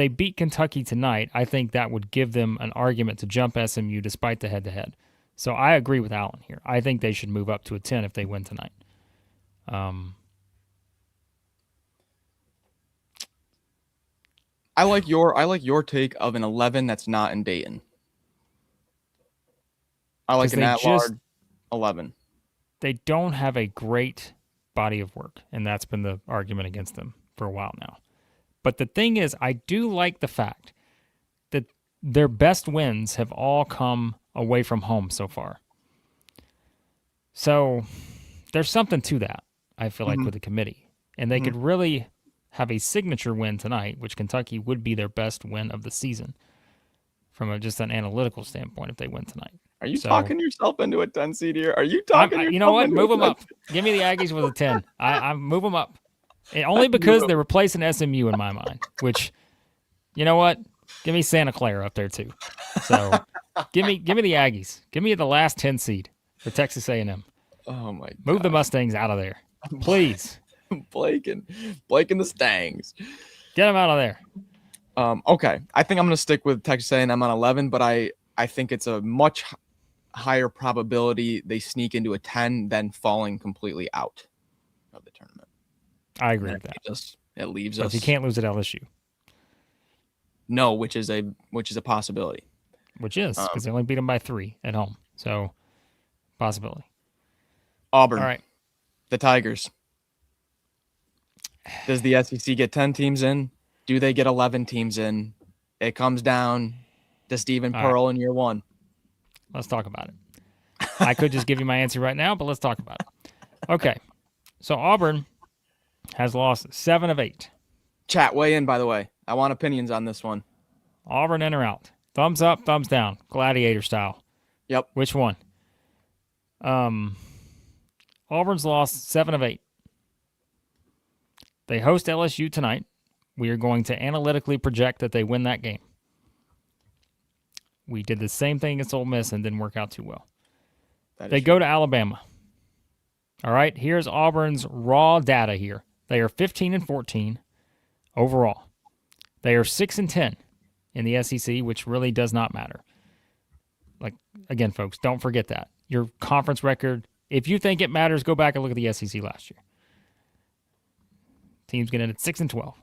beat Kentucky tonight, I think that would give them an argument to jump SMU despite the head-to-head. So I agree with Alan here. I think they should move up to a 10 if they win tonight. I like your take of an 11 that's not in Dayton. I like 'Cause an they at-large 11. They don't have a great body of work, and that's been the argument against them for a while now. But the thing is, I do like the fact that their best wins have all come away from home so far. So there's something to that, I feel like, Mhm. with the committee. And they Mhm. could really have a signature win tonight, which Kentucky would be their best win of the season from just an analytical standpoint if they win tonight. Are you So talking yourself into a 10 seed here? Are you talking you know yourself what? into Move a them 10 up. Give me the Aggies with a 10. I move them up. And seed? only because they're replacing SMU in my mind, which, you know what? Give me Santa Clara up there too. So give me the Aggies. Give me the last 10 seed for Texas A&M. Oh my Move the god. Mustangs out of there, please. Blake and the Stangs. Get them out of there. Okay. I think I'm going to stick with Texas A&M on 11, but I think it's a much higher probability they sneak into a 10 than falling completely out of the tournament. I agree with that. It leaves But us if you can't lose at LSU, no, which is a possibility. which is because they only beat them by 3 at home, so possibility. Auburn, All right. the Tigers. Does the SEC get 10 teams in? Do they get 11 teams in? It comes down to Stephen All Pearl in year 1. Let's talk about it. I could just give you my answer right now, but let's talk about it. Okay. So Auburn has lost 7 of 8. Chat, weigh in, by the way. I want opinions on this one. Auburn in or out? Thumbs up, thumbs down. Gladiator style. Yep. Which one? Auburn's lost 7 of 8. They host LSU tonight. We are going to analytically project that they win that game. We did the same thing against Ole Miss and didn't work out too well. They go to Alabama. All right, here's Auburn's raw data here. They are 15 and 14 overall. They are 6 and 10 in the SEC, which really does not matter. Like, again, folks, don't forget that. Your conference record, if you think it matters, go back and look at the SEC last year. Teams get in at 6 and 12.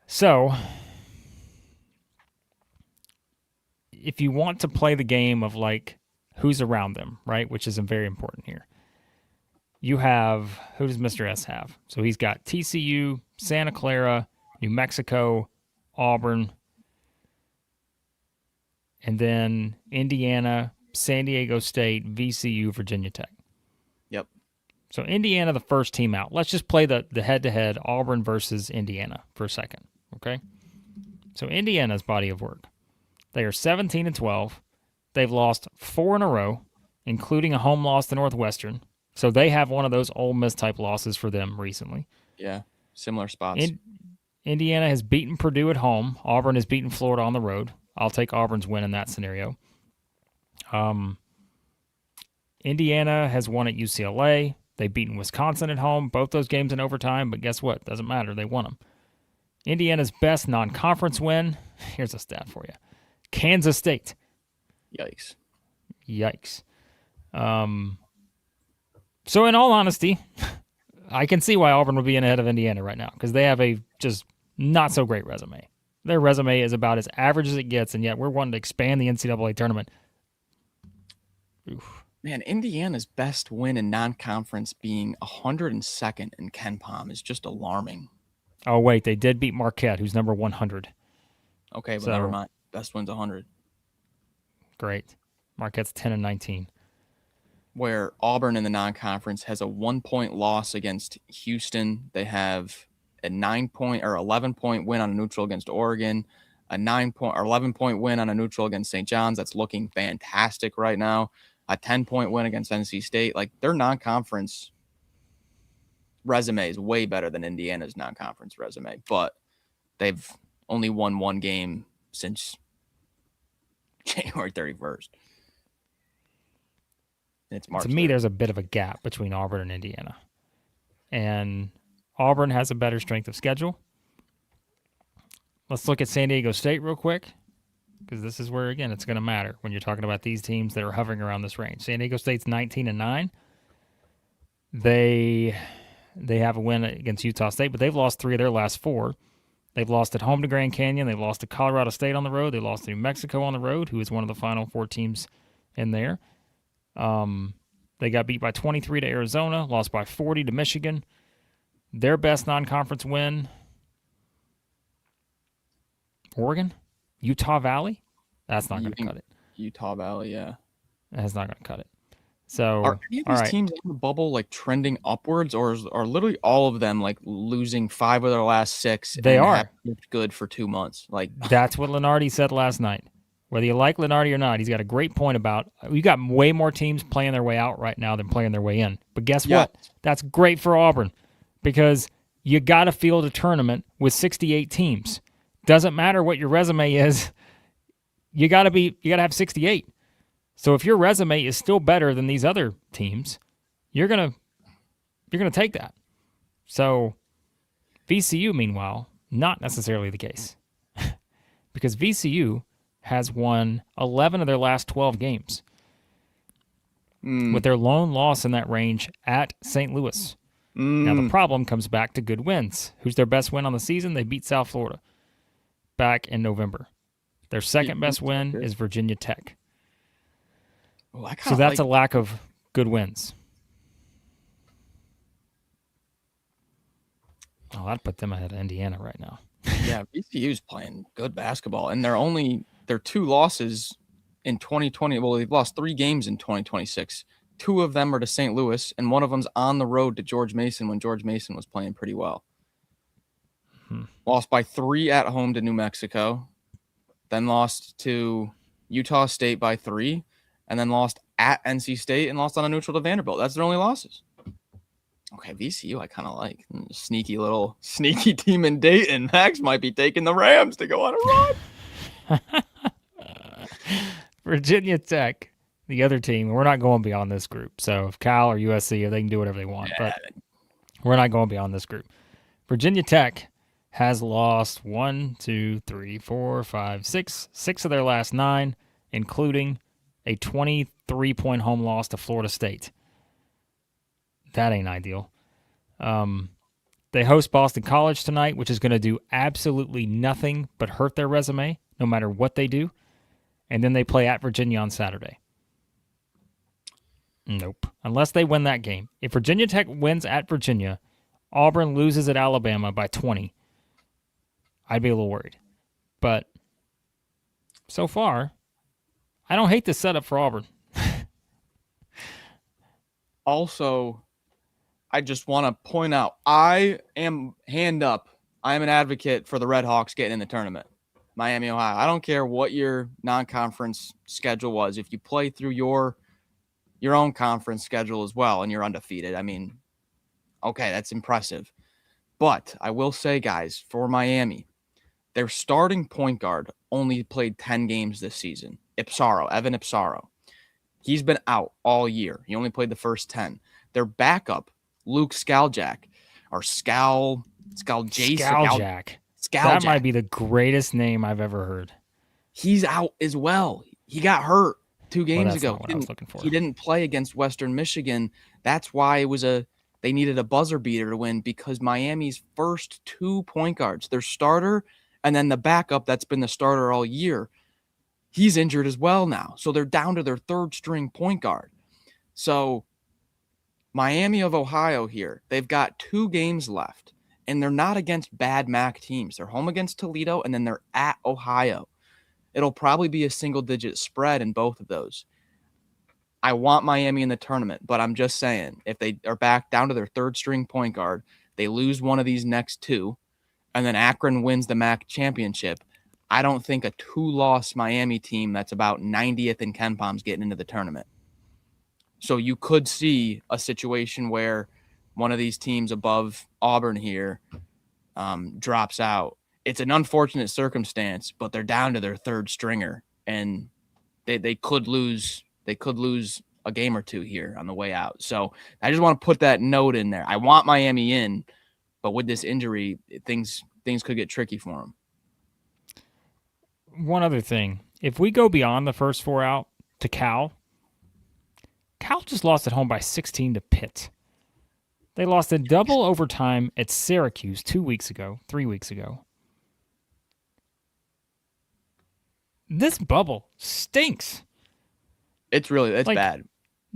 So, if you want to play the game of like who's around them, right, which is very important here, you have, who does Mr. S have? So he's got TCU, Santa Clara, New Mexico, Auburn, and then Indiana, San Diego State, VCU, Virginia Tech. Yep. So Indiana, the first team out. Let's just play the head-to-head Auburn versus Indiana for a second, okay? So Indiana's body of work. They are 17 and 12. They've lost 4 in a row, including a home loss to Northwestern. So they have one of those Ole Miss type losses for them recently. Yeah, similar spots. Indiana has beaten Purdue at home. Auburn has beaten Florida on the road. I'll take Auburn's win in that scenario. Indiana has won at UCLA. They've beaten Wisconsin at home. Both those games in overtime, but guess what? Doesn't matter. They won them. Indiana's best non-conference win, here's a stat for you. Kansas State. Yikes. So in all honesty, I can see why Auburn would be in ahead of Indiana right now because they have a just not so great resume. Their resume is about as average as it gets, and yet we're wanting to expand the NCAA tournament. Oof. Man, Indiana's best win in non-conference being 102nd in Ken Pom is just alarming. Oh, wait, they did beat Marquette, who's number 100. Okay, but never mind. Best win's 100. Great. Marquette's 10 and 19. Where Auburn in the non-conference has a 1-point loss against Houston. They have a 9-point or 11-point win on a neutral against Oregon, a 9-point or 11-point win on a neutral against St. John's. That's looking fantastic right now. A 10-point win against NC State. Like, their non-conference resume is way better than Indiana's non-conference resume, but they've only won one game since January 31st. It's March. To me, there's a bit of a gap between Auburn and Indiana. And Auburn has a better strength of schedule. Let's look at San Diego State real quick, because this is where, again, it's going to matter when you're talking about these teams that are hovering around this range. San Diego State's 19 and 9. They have a win against Utah State, but they've lost 3 of their last 4. They've lost at home to Grand Canyon. They've lost to Colorado State on the road. They lost to New Mexico on the road, who is one of the Final Four teams in there. They got beat by 23 to Arizona, lost by 40 to Michigan. Their best non-conference win, Oregon, Utah Valley. That's not going to cut it. Utah Valley, yeah. That's not going to cut it. So, are any of these teams in the bubble like trending upwards, or are literally all of them like losing 5 of their last 6? They are have looked good for 2 months. Like that's what Lenardi said last night. Whether you like Lenardi or not, he's got a great point about we got way more teams playing their way out right now than playing their way in. But guess what? That's great for Auburn because you got to field a tournament with 68 teams. Doesn't matter what your resume is. You got to have 68. So if your resume is still better than these other teams, you're going to take that. So VCU, meanwhile, not necessarily the case. Because VCU has won 11 of their last 12 games with their lone loss in that range at St. Louis. Now, the problem comes back to good wins. Who's their best win on the season? They beat South Florida back in November. Their second best win is Virginia Tech. So that's a lack of good wins. Oh, I'd put them ahead of Indiana right now. Yeah, VCU's playing good basketball, and their 2 losses in 2020. Well, they've lost 3 games in 2026. 2 of them are to St. Louis, and one of them's on the road to George Mason when George Mason was playing pretty well. Lost by 3 at home to New Mexico, then lost to Utah State by 3, and then lost at NC State and lost on a neutral to Vanderbilt. That's their only losses. Okay, VCU I kind of like. Sneaky team in Dayton. Max might be taking the Rams to go on a run. Virginia Tech, the other team, we're not going beyond this group. So if Cal or USC, they can do whatever they want. But we're not going beyond this group. Virginia Tech has lost 6 of their last 9, including a 23-point home loss to Florida State. That ain't ideal. They host Boston College tonight, which is going to do absolutely nothing but hurt their resume, no matter what they do. And then they play at Virginia on Saturday. Nope. Unless they win that game. If Virginia Tech wins at Virginia, Auburn loses at Alabama by 20. I'd be a little worried. But so far, I don't hate this setup for Auburn. Also, I just want to point out, I am an advocate for the Red Hawks getting in the tournament. Miami, Ohio. I don't care what your non-conference schedule was. If you play through your own conference schedule as well and you're undefeated, I mean, okay, that's impressive. But I will say, guys, for Miami, their starting point guard only played 10 games this season. Evan Ipsaro. He's been out all year. He only played the first 10. Their backup, Luke Skaljak, or Skaljak. That might be the greatest name I've ever heard. He's out as well. He got hurt 2 games ago. Not what I was looking for. He didn't play against Western Michigan. That's why they needed a buzzer beater to win, because Miami's first 2 point guards, their starter and then the backup that's been the starter all year, he's injured as well now. So they're down to their 3rd string point guard. So Miami of Ohio here, they've got 2 games left, and they're not against bad MAC teams. They're home against Toledo, and then they're at Ohio. It'll probably be a single-digit spread in both of those. I want Miami in the tournament, but I'm just saying, if they are back down to their 3rd string point guard, they lose one of these next 2, and then Akron wins the MAC championship, I don't think a 2-loss Miami team that's about 90th in KenPom's getting into the tournament. So you could see a situation where one of these teams above Auburn here drops out. It's an unfortunate circumstance, but they're down to their 3rd stringer, and they could lose a game or 2 here on the way out. So I just want to put that note in there. I want Miami in, but with this injury, things could get tricky for them. One other thing. If we go beyond the first 4 out to Cal just lost at home by 16 to Pitt. They lost in double overtime at Syracuse 3 weeks ago. this bubble stinks. It's bad.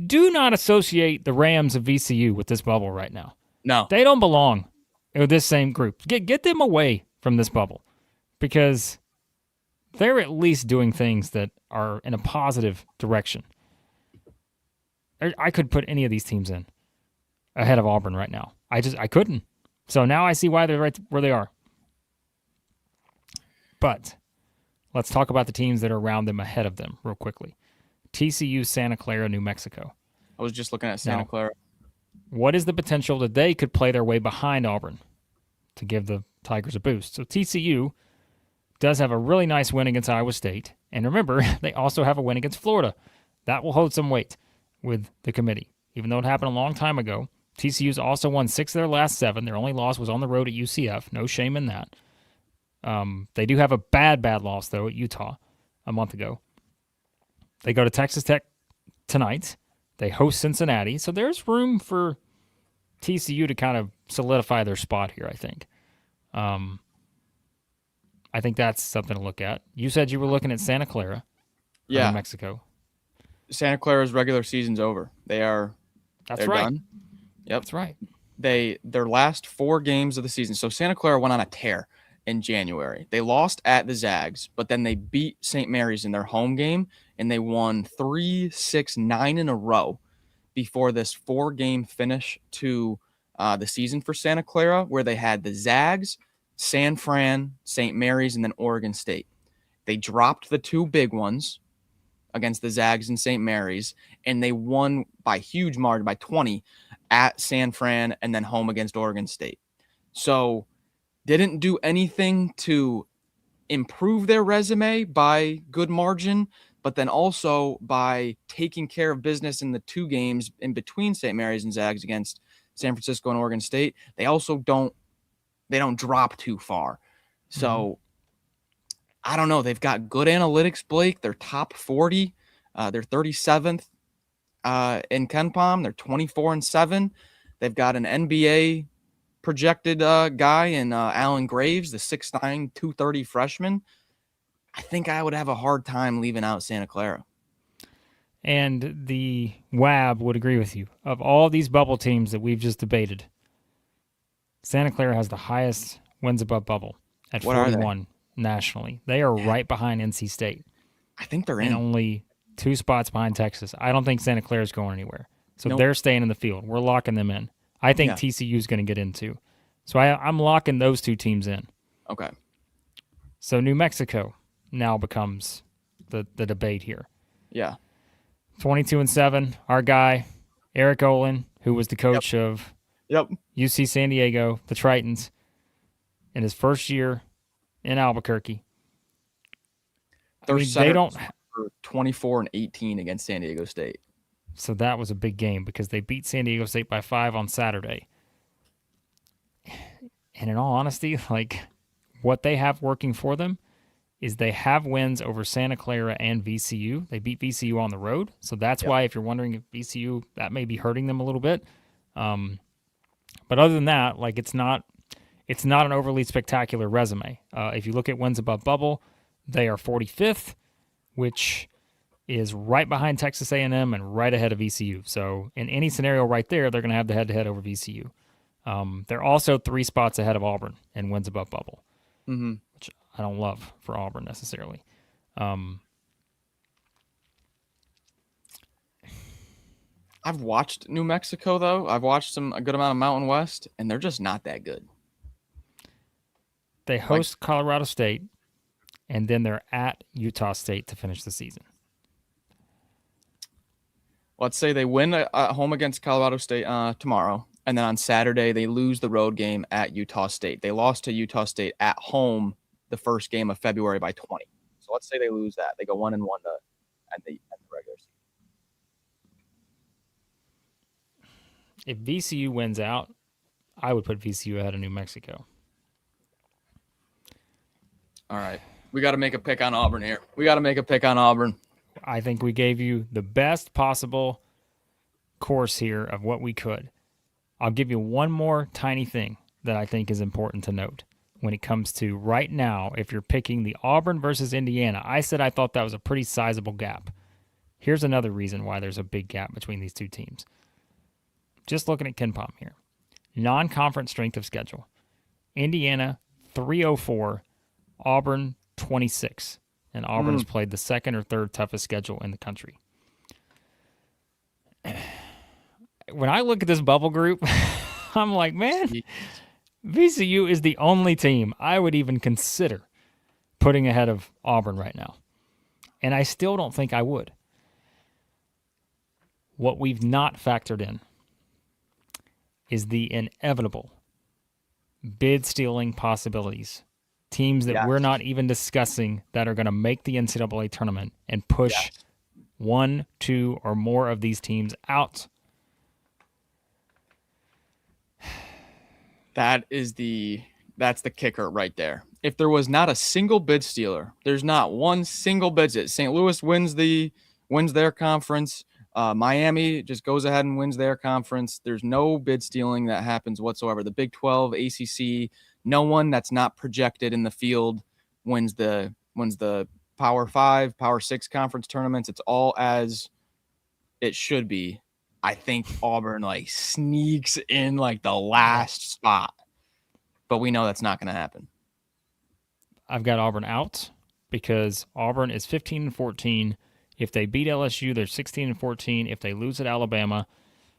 Do not associate the Rams of VCU with this bubble right now. No. They don't belong in this same group. Get them away from this bubble because they're at least doing things that are in a positive direction. I could put any of these teams in ahead of Auburn right now. I couldn't. So now I see why they're right where they are. But let's talk about the teams that are around them ahead of them real quickly. TCU, Santa Clara, New Mexico. I was just looking at Santa Clara. What is the potential that they could play their way behind Auburn to give the Tigers a boost? So TCU does have a really nice win against Iowa State. And remember, they also have a win against Florida. That will hold some weight with the committee. Even though it happened a long time ago, TCU's also won 6 of their last 7. Their only loss was on the road at UCF. No shame in that. They do have a bad loss, though, at Utah a month ago. They go to Texas Tech tonight. They host Cincinnati. So there's room for TCU to kind of solidify their spot here, I think. I think that's something to look at. You said you were looking at Santa Clara. Yeah. New Mexico. Santa Clara's regular season's over. They're right. done. Yep. That's right. Their last 4 games of the season. So Santa Clara went on a tear in January. They lost at the Zags, but then they beat St. Mary's in their home game, and they won 3, 6, 9 in a row before this 4-game finish to the season for Santa Clara, where they had the Zags, San Fran, St. Mary's, and then Oregon State. They dropped the 2 big ones against the Zags and St. Mary's, and they won by huge margin, by 20, at San Fran and then home against Oregon State. So didn't do anything to improve their resume by good margin, but then also by taking care of business in the 2 games in between St. Mary's and Zags against San Francisco and Oregon State. They also don't drop too far. So I don't know. They've got good analytics, Blake. They're top 40. They're 37th in KenPom. They're 24-7. They've got an NBA projected guy in Alan Graves, the 6'9", 230 freshman. I think I would have a hard time leaving out Santa Clara. And the WAB would agree with you. Of all these bubble teams that we've just debated, Santa Clara has the highest wins above bubble at 41 nationally. They are right behind NC State. I think they're in. And only 2 spots behind Texas. I don't think Santa Clara is going anywhere. So they're staying in the field. We're locking them in. I think TCU is going to get in too. So I'm locking those 2 teams in. Okay. So New Mexico now becomes the debate here. Yeah. 22-7. Our guy, Eric Olin, who was the coach of UC San Diego, the Tritons, in his first year in Albuquerque. They don't 24-18 against San Diego State. So that was a big game because they beat San Diego State by 5 on Saturday. And in all honesty, what they have working for them is they have wins over Santa Clara and VCU. They beat VCU on the road. So that's why, if you're wondering if VCU, that may be hurting them a little bit. But other than that, it's not an overly spectacular resume. If you look at wins above bubble, they are 45th, which is right behind Texas A&M and right ahead of VCU. So in any scenario right there, they're going to have the head-to-head over VCU. They're also 3 spots ahead of Auburn in wins above bubble, which I don't love for Auburn necessarily. I've watched New Mexico, though. I've watched a good amount of Mountain West, and they're just not that good. They host Colorado State, and then they're at Utah State to finish the season. Let's say they win at home against Colorado State tomorrow, and then on Saturday they lose the road game at Utah State. They lost to Utah State at home the first game of February by 20. So let's say they lose that. They go 1-1 to end the regular season. If VCU wins out, I would put VCU ahead of New Mexico. All right. We got to make a pick on Auburn here. I think we gave you the best possible course here of what we could. I'll give you one more tiny thing that I think is important to note. when it comes to right now, if you're picking the Auburn versus Indiana. I said I thought that was a pretty sizable gap. Here's another reason why there's a big gap between these two teams. Just looking at KenPom here. Non-conference strength of schedule. Indiana, 304. Auburn, 26. And Auburn has played the second or third toughest schedule in the country. When I look at this bubble group, I'm like, man, VCU is the only team I would even consider putting ahead of Auburn right now. And I still don't think I would. What we've not factored in is the inevitable bid stealing possibilities. Teams that we're not even discussing that are going to make the NCAA tournament and push one, two, or more of these teams out. That's the kicker right there. If there was not a single bid stealer, there's not one single bid stealer. St. Louis wins their conference. Miami just goes ahead and wins their conference. There's no bid stealing that happens whatsoever. The Big 12, ACC, no one that's not projected in the field wins the Power 5, Power 6 conference tournaments. It's all as it should be. I think Auburn sneaks in the last spot, but we know that's not going to happen. I've got Auburn out because Auburn is 15-14. If they beat LSU, they're 16-14. If they lose at Alabama,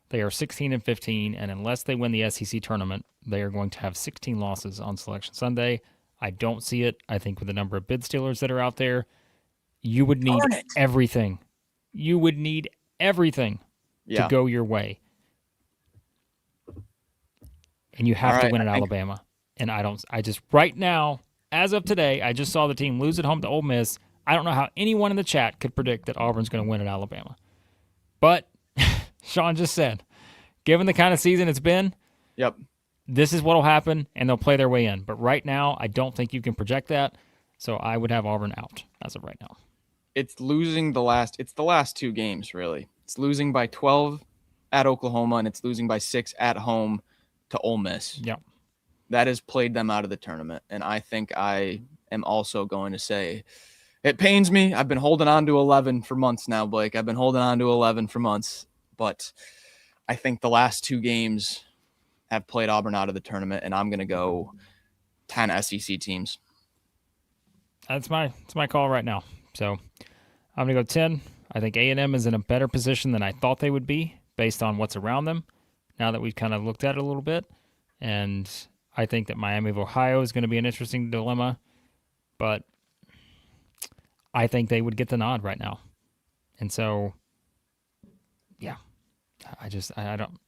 they are 16-15. And unless they win the SEC tournament, they are going to have 16 losses on Selection Sunday. I don't see it. I think with the number of bid stealers that are out there, you would need everything. You would need everything to go your way. And you have to win at Alabama. And right now, as of today, I just saw the team lose at home to Ole Miss. I don't know how anyone in the chat could predict that Auburn's going to win at Alabama. But Sean just said, given the kind of season it's been, this is what will happen, and they'll play their way in. But right now, I don't think you can project that, so I would have Auburn out as of right now. It's losing the last 2 games, really. It's losing by 12 at Oklahoma, and it's losing by 6 at home to Ole Miss. Yep. That has played them out of the tournament, and I think I am also going to say it pains me. I've been holding on to 11 for months now, Blake. I've been holding on to 11 for months, but I think the last 2 games have played Auburn out of the tournament, and I'm going to go 10 SEC teams. That's my call right now. So I'm going to go 10. I think A&M is in a better position than I thought they would be based on what's around them now that we've kind of looked at it a little bit. And I think that Miami of Ohio is going to be an interesting dilemma, but I think they would get the nod right now. And so, yeah, I don't.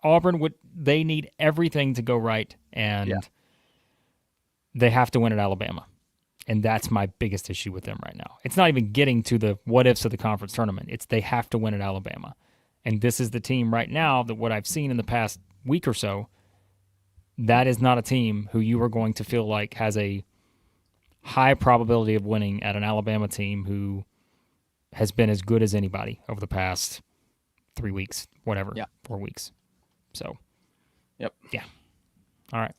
Auburn they need everything to go right, and they have to win at Alabama. And that's my biggest issue with them right now. It's not even getting to the what-ifs of the conference tournament. It's they have to win at Alabama. And this is the team right now that what I've seen in the past week or so, that is not a team who you are going to feel like has a high probability of winning at an Alabama team who has been as good as anybody over the past 3 weeks, 4 weeks. So, yeah. All right.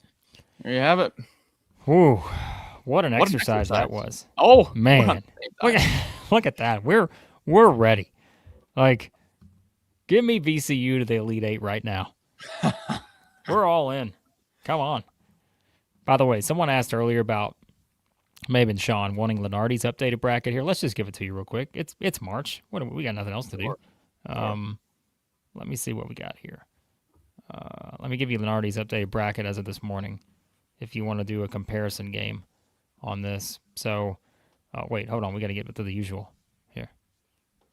There you have it. Whew. What an exercise that was. Oh, man. Look at that. We're ready. Give me VCU to the Elite Eight right now. We're all in. Come on. By the way, someone asked earlier about maybe Sean wanting Lenardi's updated bracket here. Let's just give it to you real quick. It's March. We got nothing else to do. Let me see what we got here. Let me give you Lenardi's updated bracket as of this morning if you want to do a comparison game on this. So, wait, hold on. We got to get to the usual here.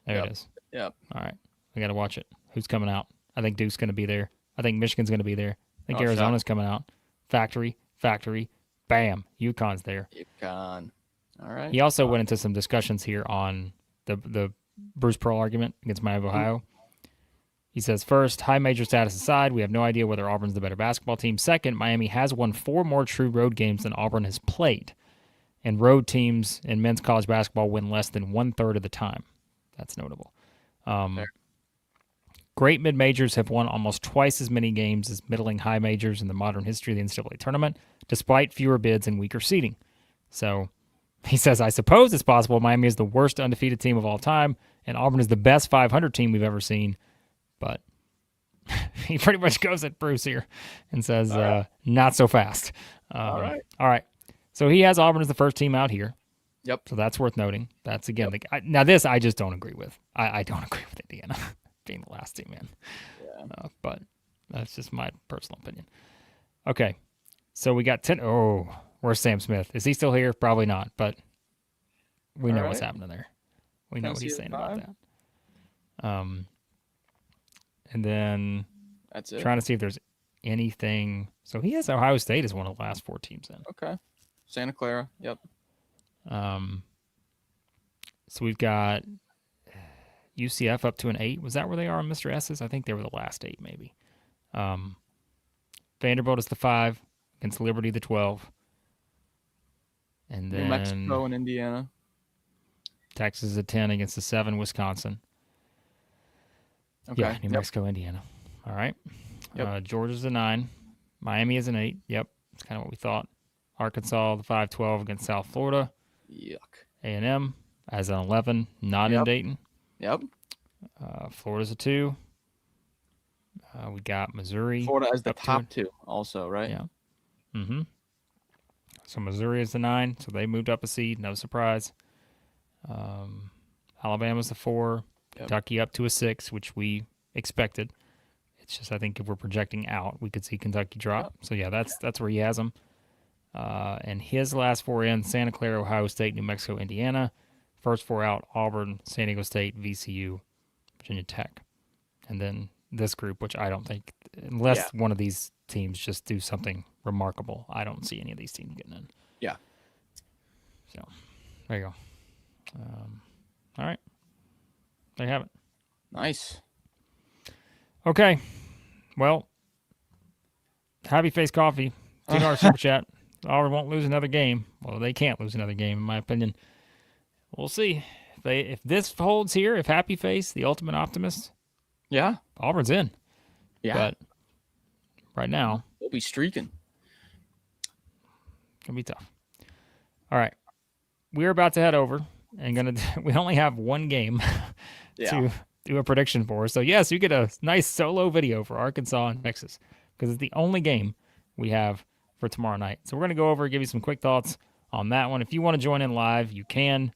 There it is. Yep. All right. We got to watch it. Who's coming out? I think Duke's going to be there. I think Michigan's going to be there. I think Arizona's coming out. Factory. Bam. UConn's there. UConn. All right. He also went into some discussions here on the Bruce Pearl argument against Miami of Ohio. He says, first, high major status aside, we have no idea whether Auburn's the better basketball team. Second, Miami has won 4 more true road games than Auburn has played. And road teams in men's college basketball win less than 1/3 of the time. That's notable. Great mid-majors have won almost twice as many games as middling high majors in the modern history of the NCAA tournament, despite fewer bids and weaker seeding. So he says, I suppose it's possible Miami is the worst undefeated team of all time, and Auburn is the best 500 team we've ever seen. But he pretty much goes at Bruce here and says, not so fast. All right. All right. So he has Auburn as the first team out here. Yep. So that's worth noting. That's, again, now this I just don't agree with. I don't agree with Indiana being the last team in. Yeah. But that's just my personal opinion. Okay. So we got 10. Oh, where's Sam Smith? Is he still here? Probably not, but we know what's happening there. We know what he's saying about that. And then that's it. Trying to see if there's anything. So he has Ohio State as one of the last 4 teams in. Okay. Santa Clara. Yep. So we've got UCF up to an 8. Was that where they are on Mr. S's? I think they were the last 8, maybe. Vanderbilt is the 5 against Liberty, the 12. And then New Mexico and Indiana. Texas is a 10 against the 7, Wisconsin. Okay. Yeah, New Mexico, Indiana. All right. Yep. Georgia's a 9. Miami is an 8. Yep. That's kind of what we thought. Arkansas, the 5-12 against South Florida. Yuck. A&M as an 11, not in Dayton. Yep. Florida's a 2. We got Missouri. Florida as the top 2 also, right? Yeah. Mm-hmm. So Missouri is the 9, so they moved up a seed. No surprise. Alabama's the 4. Kentucky up to a 6, which we expected. It's just, I think if we're projecting out, we could see Kentucky drop. So, yeah, that's where he has them. And his last 4 in, Santa Clara, Ohio State, New Mexico, Indiana. First 4 out, Auburn, San Diego State, VCU, Virginia Tech. And then this group, which I don't think, unless one of these teams just do something remarkable, I don't see any of these teams getting in. Yeah. So, there you go. All right. There you have it. Nice. Okay. Well, happy face coffee. $2 super chat. Auburn won't lose another game. Well, they can't lose another game, in my opinion. We'll see. If this holds here, if Happy Face, the ultimate optimist, Auburn's in. Yeah. But right now, we'll be streaking. Gonna be tough. All right. We're about to head over and we only have one game to do a prediction for. So yes, you get a nice solo video for Arkansas and Texas because it's the only game we have for tomorrow night. So we're going to go over and give you some quick thoughts on that one. If you want to join in live, you can.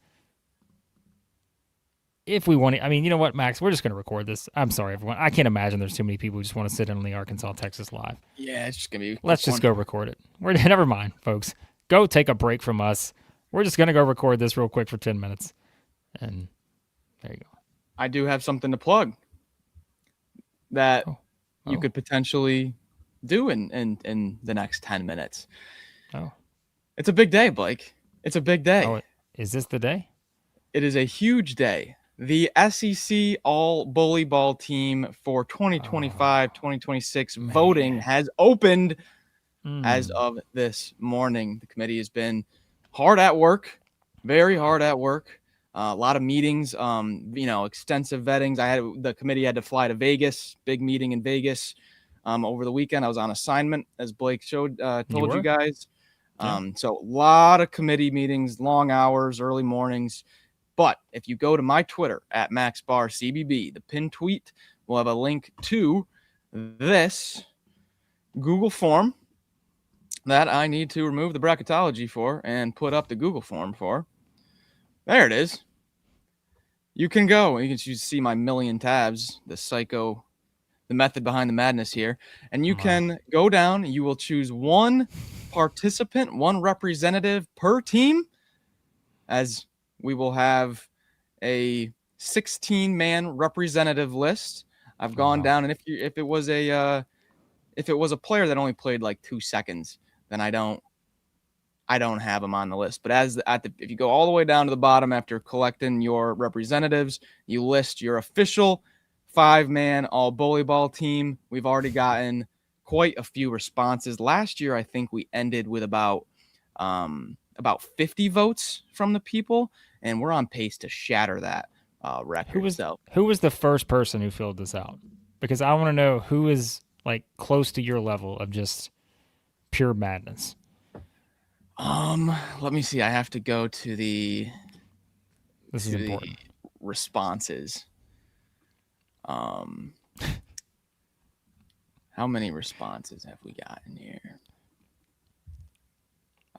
If we want to, I mean, you know what, Max, we're just going to record this. I'm sorry, everyone. I can't imagine there's too many people who just want to sit in on the Arkansas-Texas live. Yeah, it's just going to be Let's just go record it. Never mind, folks. Go take a break from us. We're just going to go record this real quick for 10 minutes. And there you go. I do have something to plug that you could potentially do in the next 10 minutes. Oh. It's a big day, Blake. It's a big day. Oh, is this the day? It is a huge day. The SEC All Bully Ball team for 2025-2026 voting has opened as of this morning. The committee has been hard at work, very hard at work. A lot of meetings, extensive vettings. The committee had to fly to Vegas, big meeting in Vegas over the weekend. I was on assignment, as Blake told you guys. So a lot of committee meetings, long hours, early mornings. But if you go to my Twitter at Max Barr CBB, the pinned tweet will have a link to this Google form that I need to remove the bracketology for and put up the Google form for. There it is. You can go. You can see my million tabs, the method behind the madness here. And you can go down. You will choose one participant, one representative per team, as we will have a 16-man representative list. I've gone down, and if it was a player that only played like 2 seconds, then I don't have them on the list. But if you go all the way down to the bottom after collecting your representatives, you list your official 5-man all bully ball team. We've already gotten quite a few responses. Last year, I think we ended with about 50 votes from the people, and we're on pace to shatter that record. Who was the first person who filled this out? because I want to know who is like close to your level of just pure madness. Let me see. I have to go to the This is important. Responses. How many responses have we got in here?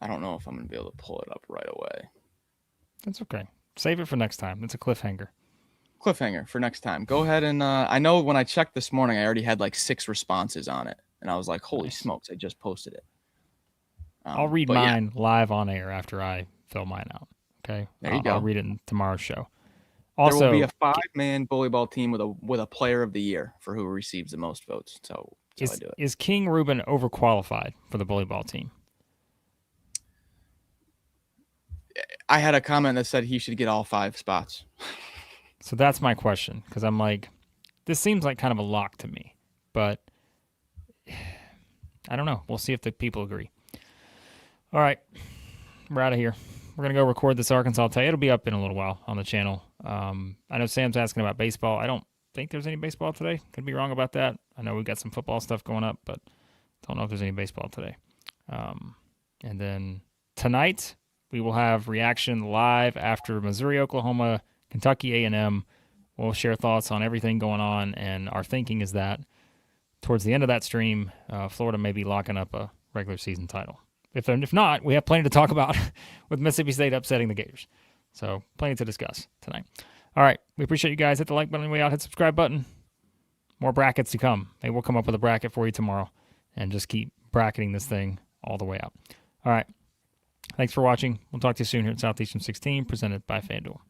I don't know if I'm going to be able to pull it up right away. That's okay. Save it for next time. It's a cliffhanger. Cliffhanger for next time. Go ahead and I know when I checked this morning, I already had like 6 responses on it. And I was like, holy smokes, I just posted it. I'll read mine live on air after I fill mine out. Okay. There you go. I'll read it in tomorrow's show. Also, there will be a 5-man bully ball team with a player of the year for who receives the most votes. So I do it. Is King Rubin overqualified for the bully ball team? I had a comment that said he should get all 5 spots. So that's my question, because I'm like, this seems like kind of a lock to me, but I don't know. We'll see if the people agree. All right, we're out of here. We're going to go record this Arkansas tape. It'll be up in a little while on the channel. I know Sam's asking about baseball. I don't think there's any baseball today. Could be wrong about that. I know we've got some football stuff going up, but don't know if there's any baseball today. And then tonight, we will have reaction live after Missouri, Oklahoma, Kentucky A&M. We'll share thoughts on everything going on, and our thinking is that towards the end of that stream, Florida may be locking up a regular season title. If not, we have plenty to talk about with Mississippi State upsetting the Gators. So plenty to discuss tonight. All right, we appreciate you guys. Hit the like button on the way out. Hit the subscribe button. More brackets to come. Maybe we'll come up with a bracket for you tomorrow and just keep bracketing this thing all the way out. All right. Thanks for watching. We'll talk to you soon here at Southeastern 16, presented by FanDuel.